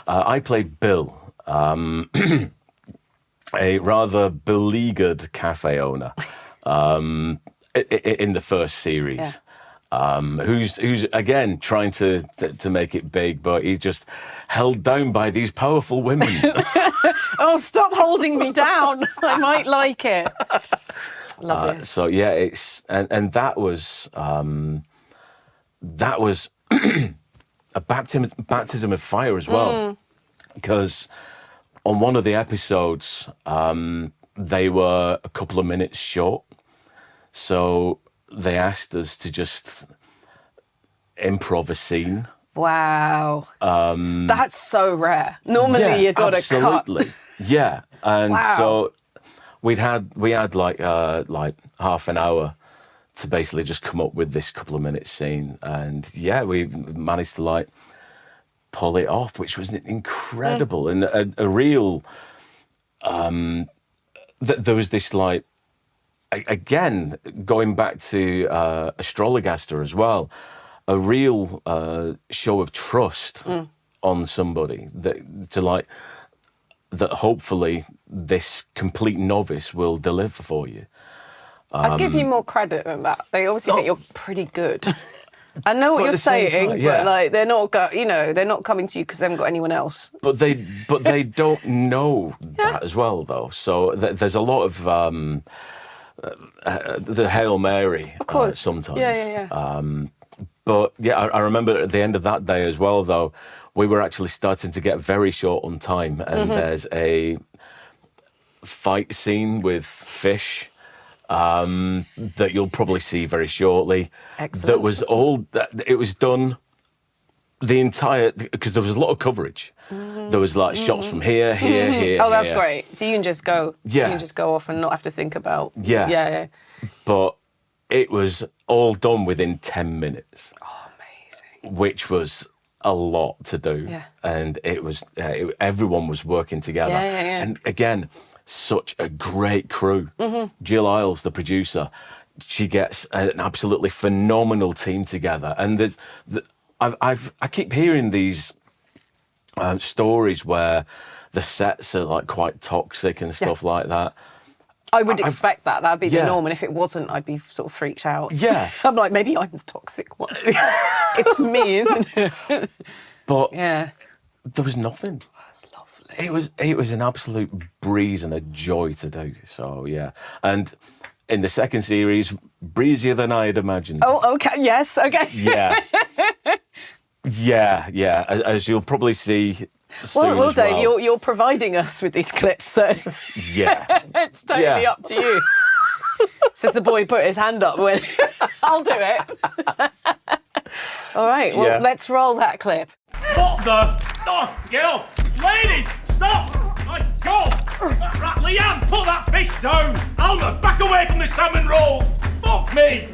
I played Bill, a rather beleaguered cafe owner in the first series, who's again trying to make it big, but he's just held down by these powerful women. Oh, stop holding me down. I might like it. Love it. So yeah, it's and that was a baptism of fire as well, because on one of the episodes they were a couple of minutes short, so they asked us to just improv a scene. Wow. That's so rare. Normally you got to cut. Absolutely. Yeah, and Wow. so we had like half an hour to basically just come up with this couple of minutes scene, and yeah, we managed to like pull it off, which was incredible, and a real there was this like, again, going back to Astrologaster as well, a real show of trust on somebody that hopefully this complete novice will deliver for you. I'd give you more credit than that. They obviously think you're pretty good. I know what you're saying, but like they're not coming to you because they haven't got anyone else. But they don't know that as well, though. So there's a lot of the Hail Mary, of course, sometimes. Yeah. But yeah, I remember at the end of that day as well, though, we were actually starting to get very short on time, and there's a fight scene with fish. That you'll probably see very shortly. Excellent. It was done the entire, because there was a lot of coverage. There was like shots from here. Oh, that's here. great. So you can just go. Yeah. You can just go off and not have to think about. Yeah. But it was all done within 10 minutes. Oh, amazing. Which was a lot to do. Yeah. And it was everyone was working together. Yeah. And again, such a great crew. Jill Isles, the producer, she gets an absolutely phenomenal team together. And I keep hearing these stories where the sets are like quite toxic and stuff like that. I would expect that. That'd be the norm. And if it wasn't, I'd be sort of freaked out. Yeah. I'm like, maybe I'm the toxic one. It's me, isn't it? But yeah. There was nothing. That's lovely. It was an absolute breeze and a joy to do. So yeah, and in the second series, breezier than I had imagined. Oh, okay. Yes. Okay. Yeah. As you'll probably see. Well, Dave, you're providing us with these clips, so yeah, it's totally up to you. Says the boy put his hand up when I'll do it. All right, well, let's roll that clip. What the? Oh, get off! Ladies, stop! My God! Right, Leanne, put that fish down! Alma, back away from the salmon rolls! Fuck me!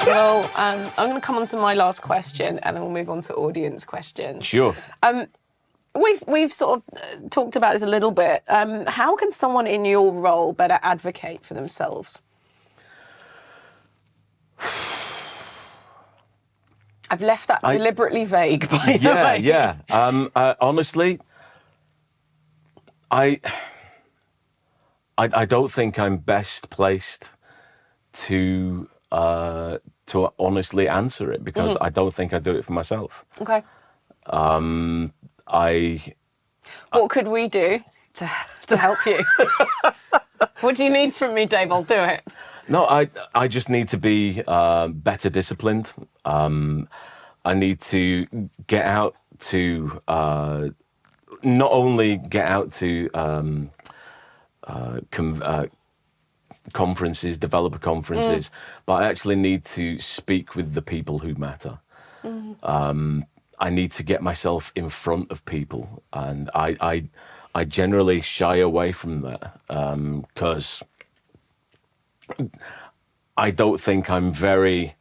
Well, I'm going to come on to my last question, and then we'll move on to audience questions. Sure. We've sort of talked about this a little bit. How can someone in your role better advocate for themselves? I've left that deliberately vague, by the way. Yeah. Honestly, I don't think I'm best placed to honestly answer it because I don't think I do it for myself. Okay. What could we do to help you? What do you need from me, Dave? I'll do it. No, I just need to be better disciplined. I need to get out to not only get out to conferences, developer conferences, but I actually need to speak with the people who matter. I need to get myself in front of people, and I generally shy away from that because I don't think I'm very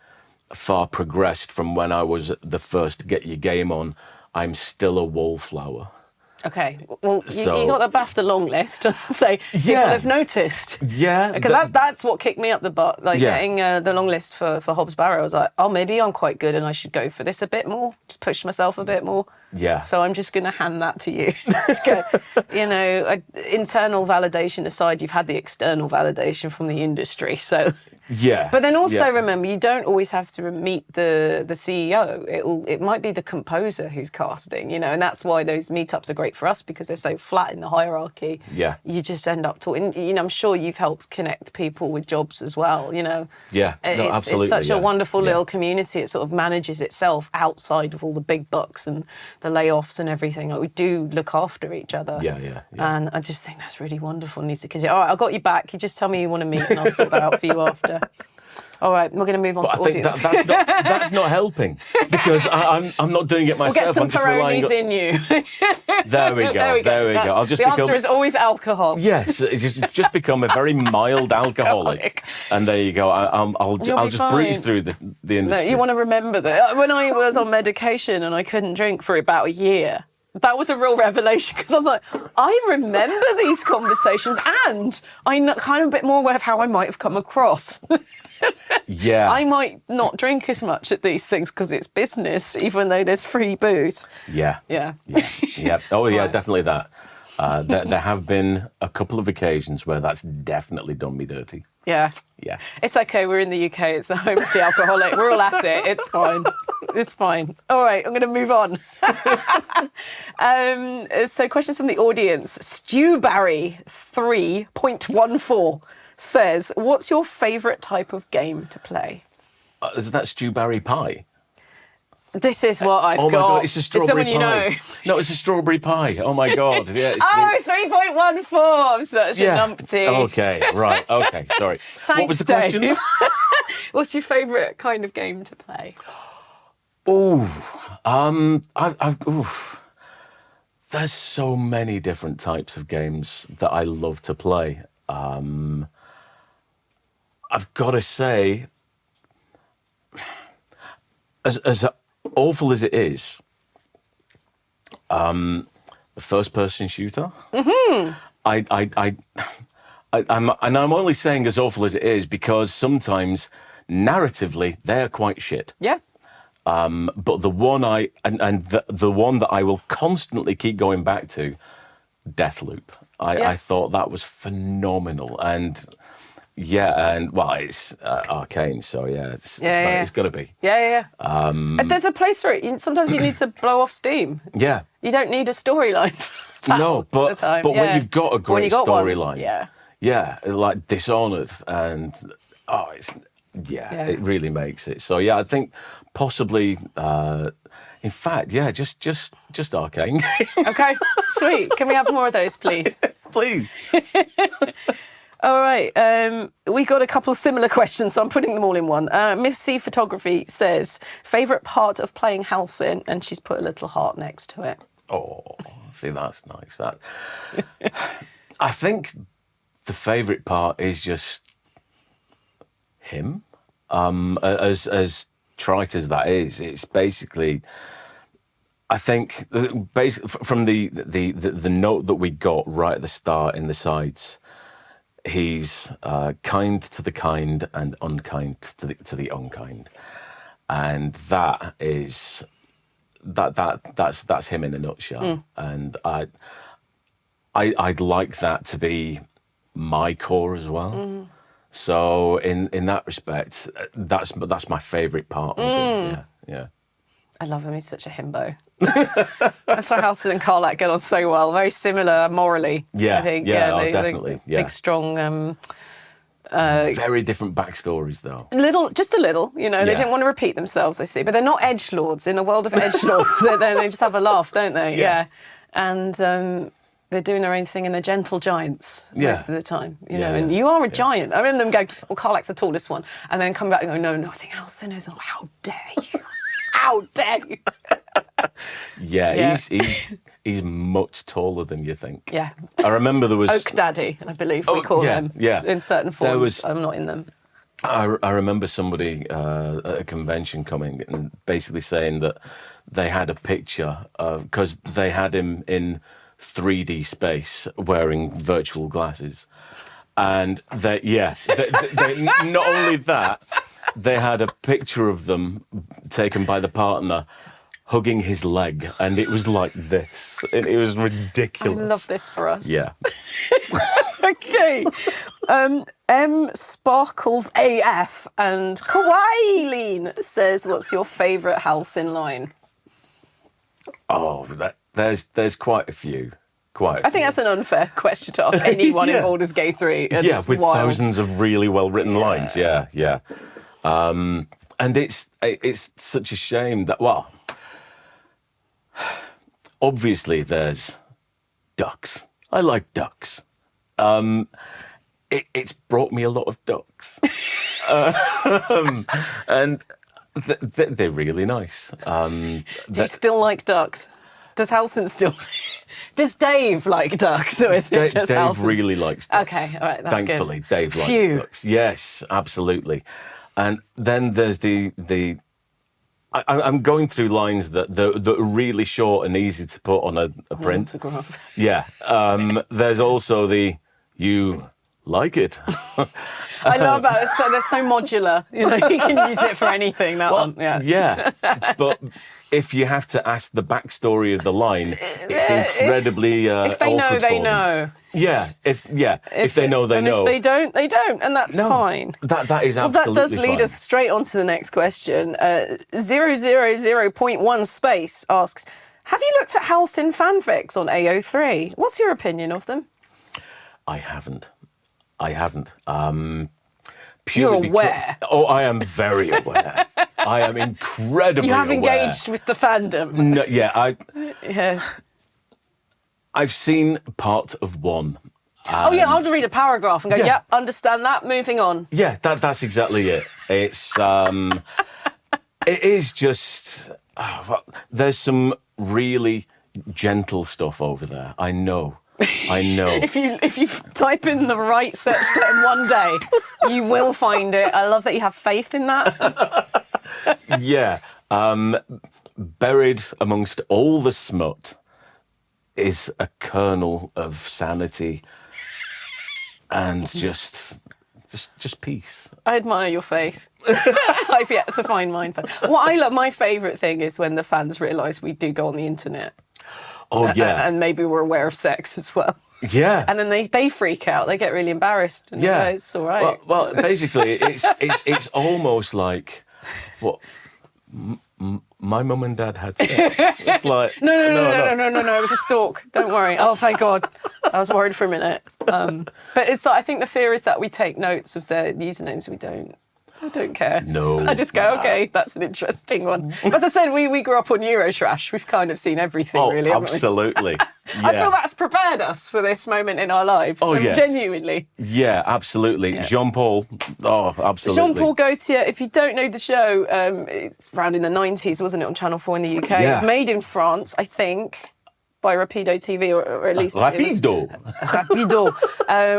far progressed from when I was the first Get Your Game On. I'm still a wallflower. Okay, well, you got the BAFTA long list, so people have noticed. Yeah. Because that's what kicked me up the butt, getting the long list for Hobbs Barrow. I was like, oh, maybe I'm quite good and I should go for this a bit more, just push myself a bit more. Yeah. So I'm just going to hand that to you. Just go, internal validation aside, you've had the external validation from the industry, so... Yeah. But then also remember, you don't always have to meet the CEO. It might be the composer who's casting, and that's why those meetups are great for us because they're so flat in the hierarchy. Yeah. You just end up talking. I'm sure you've helped connect people with jobs as well. Yeah. No, absolutely. It's such a wonderful little community. It sort of manages itself outside of all the big bucks and the layoffs and everything. Like, we do look after each other. Yeah. And I just think that's really wonderful. Because all right, I got you back. You just tell me you want to meet, and I'll sort that out for you after. All right, we're going to move on to audience. I think that's not helping because I'm not doing it myself. We'll get some I'm just relying Peronis in you. There we go. There we go. I'll just the answer is always alcohol. Yes, just become a very mild alcoholic, and there you go. I'll just breeze through the industry. No, you want to remember that when I was on medication and I couldn't drink for about a year. That was a real revelation because I was like, I remember these conversations and I'm kind of a bit more aware of how I might have come across. Yeah. I might not drink as much at these things because it's business, even though there's free booze. Yeah. Yeah. Oh, yeah, definitely that. There have been a couple of occasions where that's definitely done me dirty. Yeah. Yeah. It's okay. We're in the UK. It's the home of the alcoholic. We're all at it. It's fine. It's fine. All right. I'm going to move on. So questions from the audience. Stu Barry 3.14 says, what's your favourite type of game to play? Is that Stu Barry pie? This is what I've got. Oh my God, it's a strawberry pie. You know. No, it's a strawberry pie. Oh my God. Yeah. 3.14. I'm such a numpty. Okay, right. Okay, sorry. Thanks, what was the question? Dave. What's your favourite kind of game to play? There's so many different types of games that I love to play. I've got to say, as awful as it is, the first-person shooter. Mm-hmm. I'm only saying as awful as it is because sometimes narratively they're quite shit. Yeah. But the one the one that I will constantly keep going back to, Deathloop. I thought that was phenomenal, and it's Arcane, so it's got to be. Yeah. There's a place for it. Sometimes you need to blow off steam. Yeah. You don't need a storyline. No, but when you've got a great storyline, yeah, like Dishonored, and Yeah, it really makes it. So yeah, I think possibly, in fact, yeah, just arcane. Okay, sweet. Can we have more of those, please? Please. All right, we got a couple of similar questions, so I'm putting them all in one. Miss C Photography says, favourite part of playing Halcyon, and she's put a little heart next to it. Oh, see, that's nice. That I think the favourite part is just him. As trite as that is, it's basically. I think from the note that we got right at the start in the sides, he's kind to the kind and unkind to the unkind, and that is that's him in a nutshell. And I'd like that to be my core as well. So in that respect, that's my favourite part of it. Yeah. I love him. He's such a himbo. That's why Halcyon and Carlac get on so well. Very similar morally. Yeah, I think. definitely. Big, strong. Very different backstories, though. Just a little. They didn't want to repeat themselves. I see, but they're not edgelords. In a world of edgelords, they just have a laugh, don't they? Yeah. And they're doing their own thing, and they're gentle giants most of the time. You know, and you are a giant. I remember them going, "Well, Carlac's the tallest one," and then come back and go, "No, I think Halcyon is." Oh, how dare you! How dare you! He's much taller than you think. Yeah. I remember there was Oak Daddy, I believe we call him. Yeah. In certain forms. I'm not in them. I remember somebody at a convention coming and basically saying that they had a picture because they had him in 3D space wearing virtual glasses, and they not only that, they had a picture of them taken by the partner hugging his leg, and it was like this. It was ridiculous. I love this for us. Yeah. Okay. M Sparkles AF and Kawaiileen says, what's your favourite Halcyon line? Oh, there's quite a few. I think that's an unfair question to ask anyone in Baldur's Gate 3. And yeah, it's with wild. thousands of really well-written lines. Yeah. And it's such a shame that, well, obviously there's ducks. I like ducks. It's brought me a lot of ducks. And they're really nice. Do you still like ducks? Does Halcyon still... Does Dave like ducks, or is it just Dave Halcyon? really likes ducks. Okay, all right, that's Thankfully, good. Dave likes ducks. Yes, absolutely. And then there's I'm going through lines that are really short and easy to put on a print. Yeah. There's also you like it. I love that. They're so modular. You can use it for anything. That one. Yeah. Yeah. But if you have to ask the backstory of the line, it's incredibly if they know, awkward they for them. know. Yeah. If they know, they know. If they don't, they don't, and that's fine. That is absolutely fine. Well, that does lead us straight on to the next question. 000.1 space asks, have you looked at Halcyon fanfics on E02? What's your opinion of them? I haven't. You're aware. I am very aware. I am incredibly You have aware. engaged with the fandom. No, yeah, Yes. I've seen part of one. I'll read a paragraph and go, yep, understand that, moving on. Yeah, that's exactly it. It's it is just there's some really gentle stuff over there. I know. If you type in the right search term one day, you will find it. I love that you have faith in that. Yeah. Buried amongst all the smut is a kernel of sanity and just peace. I admire your faith. I've yet to find mine. What I love, my favourite thing is when the fans realise we do go on the internet. Oh, yeah. And maybe we're aware of sex as well. Yeah. And then they freak out. They get really embarrassed. And it's all right. Well, basically, it's almost like what my mum and dad had sex. It's like no. It was a stalk. Don't worry. Oh, thank God. I was worried for a minute. But I think the fear is that we take notes of their usernames. We don't. I don't care. No. I just go, okay, that's an interesting one. As I said, we grew up on Eurotrash. We've kind of seen everything, really. haven't we? Absolutely. I feel that's prepared us for this moment in our lives. Oh, yes. Genuinely. Yeah, absolutely. Jean-Paul. Oh, absolutely. Jean-Paul Gaultier, if you don't know the show, it's around in the 90s, wasn't it, on Channel 4 in the UK? Yeah. It was made in France, I think, by Rapido TV, or at least... Rapido. Rapido.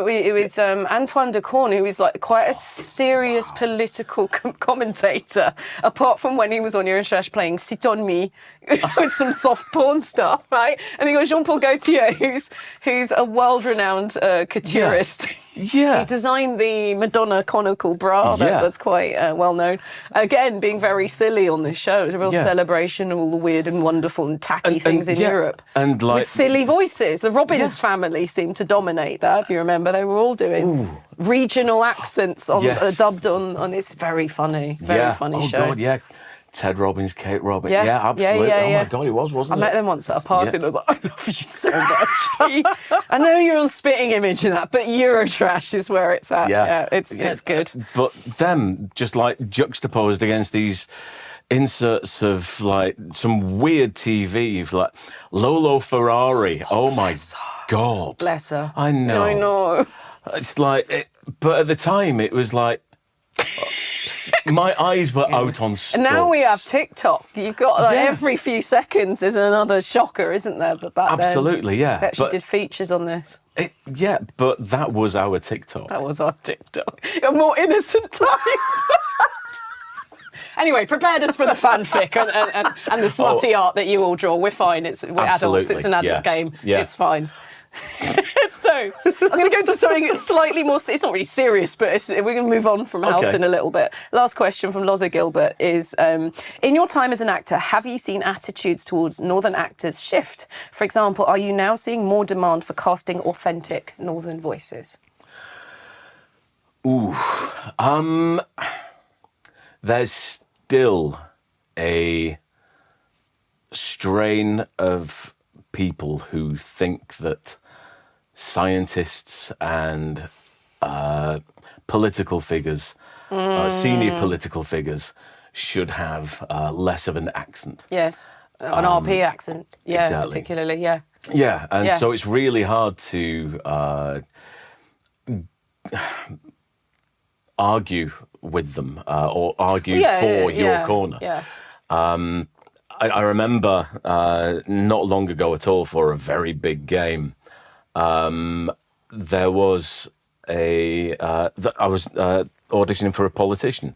With Antoine Decaune, who is like quite a serious political commentator, apart from when he was on Eurotrash playing Sit On Me with some soft porn stuff, right? And then you got Jean-Paul Gaultier, who's a world-renowned couturist. Yeah. He designed the Madonna conical bra that's quite well known. Again, being very silly on this show. It was a real celebration of all the weird and wonderful and tacky things in Europe. And like with silly voices. The Robbins family seemed to dominate that, if you remember. They were all doing regional accents dubbed on. It's very funny. Very funny show. Oh, God, yeah. Ted Robbins, Kate Robbins. Yeah, absolutely. Oh, my God, it was, wasn't it? I met them once at a party and I was like, I love you so much. I know you're on Spitting Image and that, but Eurotrash is where it's at. Yeah, it's good. But them just like juxtaposed against these inserts of like some weird TV, like Lolo Ferrari. Oh, my God. Bless her. I know. I know. It's like, but at the time it was like... My eyes were out on stilts. And now we have TikTok. You've got like every few seconds there's another shocker, isn't there? But back absolutely, then, they actually did features on this. But that was our TikTok. That was our TikTok. A more innocent time. Anyway, prepared us for the fanfic and the smutty art that you all draw. We're fine. We're adults. It's an adult game. Yeah. It's fine. So, I'm going to go into something slightly more... It's not really serious, but we're going to move on from House in a little bit. Last question from Loza Gilbert is, in your time as an actor, have you seen attitudes towards Northern actors shift? For example, are you now seeing more demand for casting authentic Northern voices? Ooh. There's still a strain of people who think that scientists and political figures, senior political figures, should have less of an accent. Yes, an RP accent. Yeah, exactly. Particularly, yeah. Yeah, and so it's really hard to argue with them or argue for your corner. Yeah. I remember not long ago at all, for a very big game, there was I was auditioning for a politician,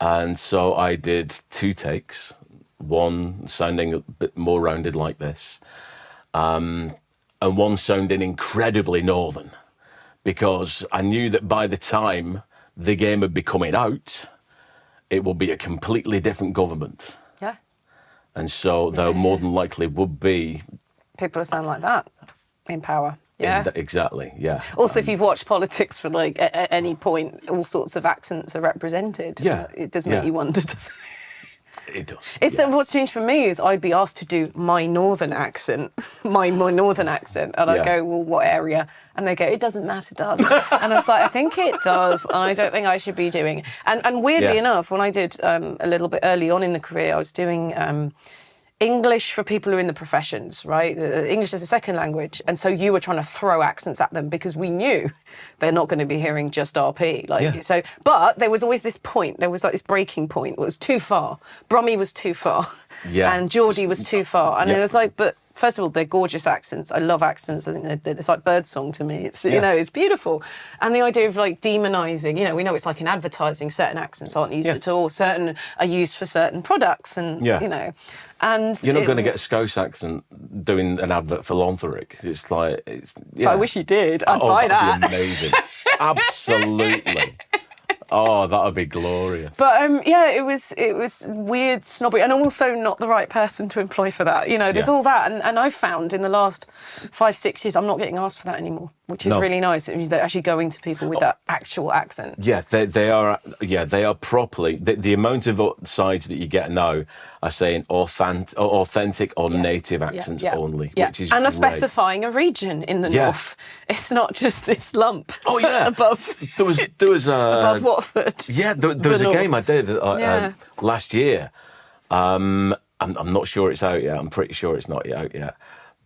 and so I did 2 takes, one sounding a bit more rounded like this, and one sounding incredibly Northern, because I knew that by the time the game would be coming out, it would be a completely different government. Yeah. And so there more than likely would be... people who sound like that in power. Yeah. Exactly, yeah. Also, if you've watched politics for like at any point, all sorts of accents are represented. Yeah. It does make you wonder, doesn't it? It does. It's what's changed for me is I'd be asked to do my northern accent, my northern accent, and I go, well, what area? And they go, it doesn't matter, darling. And I was like, I think it does, and I don't think I should be doing it. And weirdly enough, when I did a little bit early on in the career, I was doing English for people who are in the professions, right? English is a second language, and so you were trying to throw accents at them because we knew they're not going to be hearing just RP. So, but there was always this point. There was like this breaking point. It was too far. Brummy was too far, and Geordie was too far, and it was like, but. First of all, they're gorgeous accents. I love accents. I think it's like birdsong to me. It's you know, it's beautiful. And the idea of like demonising, you know, we know it's like in advertising, certain accents aren't used at all. Certain are used for certain products, and you know, and you're not going to get a Scouse accent doing an advert for Lonthoric. It's like, I wish you did. I'd buy that. That'd be amazing. Absolutely. Oh, that would be glorious. But it was weird, snobby, and I'm also not the right person to employ for that. You know, there's all that, and I've found in the last 5-6 years I'm not getting asked for that anymore, which is really nice. It means they're actually going to people with that actual accent. Yeah, they are. Yeah, they are properly. The amount of sides that you get now are saying authentic or native accents only, which is and are great. specifying a region in the north. It's not just this lump. Oh yeah, above. There was above what bothered. Yeah, there was a game I did Yeah. last year. I'm not sure it's out yet. I'm pretty sure it's not out yet.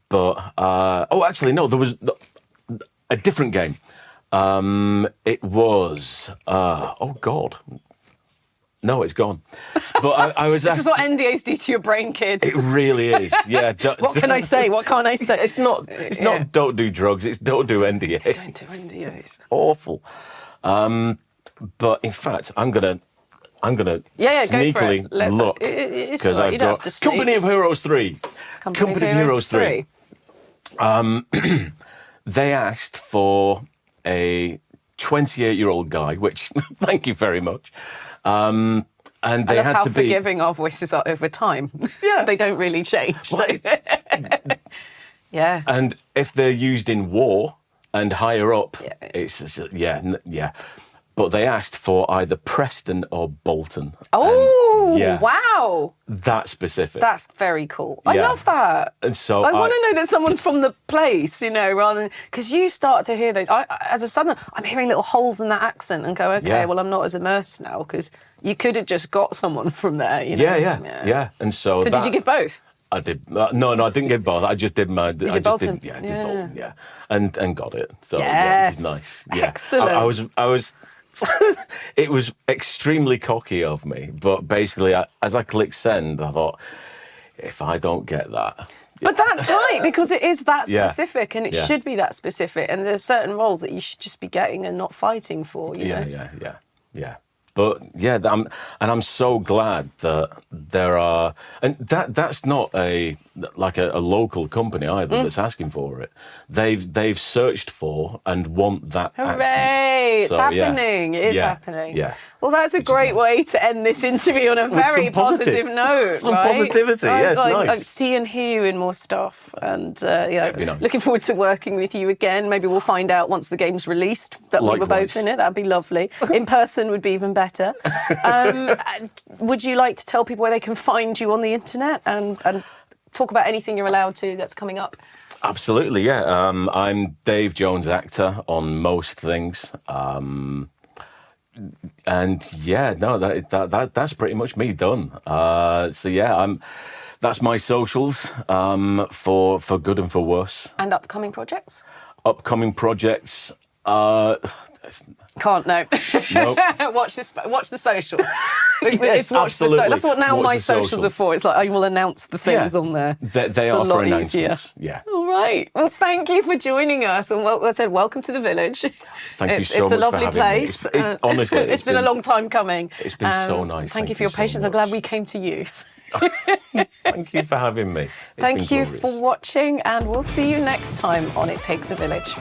But actually, no, there was a different game. It was oh God. No, it's gone. But I was This asked. is what NDAs do to your brain, kids. It really is. Yeah. What can I say? What can't I say? It's not. It's not. Don't do drugs. It's don't do NDA. Don't do NDAs. It's awful. But in fact, I'm gonna Yeah, sneakily go for it. look It's because all right, I've you don't got have to sneak. Company of Heroes 3. Company of Heroes 3. They asked for a 28-year-old guy, which thank you very much. And they I love had how to be forgiving our voices are over time. Yeah. They don't really change. Yeah. And if they're used in war and higher up, Yeah. it's just, yeah. But they asked for either Preston or Bolton. Oh, yeah. wow. That specific. That's very cool. I Yeah. love that. And so I want to know that someone's from the place, rather than... Because you start to hear those... as a Southerner, I'm hearing little holes in that accent and go, OK, Yeah. well, I'm not as immersed now, because you could have just got someone from there, Yeah. And so So did you give both? I did. No, I didn't give both. I just did my. you I just Bolton? did. Yeah, I did Bolton. Yeah, and got it. So Yes. yeah, which is nice. Yeah. Excellent. I was. It was extremely cocky of me, but basically, as I clicked send, I thought, if I don't get that. But that's right, because it is that Yeah. specific, and it Yeah. should be that specific. And there's certain roles that you should just be getting and not fighting for. You know? Yeah. But yeah, I'm so glad that there are, and that's not a local company either that's asking for it. They've searched for and want that Hooray! accent. It's So, happening. It is yeah, happening. Yeah. Well, that's a great way to end this interview on a very some positive- positive note. some right? positivity, yes, I nice. see and hear you in more stuff, and be nice. looking forward to working with you again. Maybe we'll find out once the game's released that we were both Likewise. in it. That'd be lovely. In person would be even better. Would you like to tell people where they can find you on the internet and talk about anything you're allowed to that's coming up? Absolutely, yeah. I'm Dave Jones, actor on most things. And yeah, no, that's pretty much me done. So yeah, that's my socials for good and for worse. And upcoming projects? Upcoming projects. Can't no. Nope. Watch the socials. Yes, absolutely. That's what now Watch my the socials are for. It's like I will announce the things Yeah. on there. They It's are a for lot announcements. easier. Yeah. All right. Well, thank you for joining us. And like I said, welcome to the village. Thank you so It's a much for lovely having me. place. Honestly, it's been a long time coming. It's been so nice. Thank you for your so patience. I'm much. glad we came to you. Thank you for having me. It's Thank been you glorious. for watching, and we'll see you next time on It Takes a Village.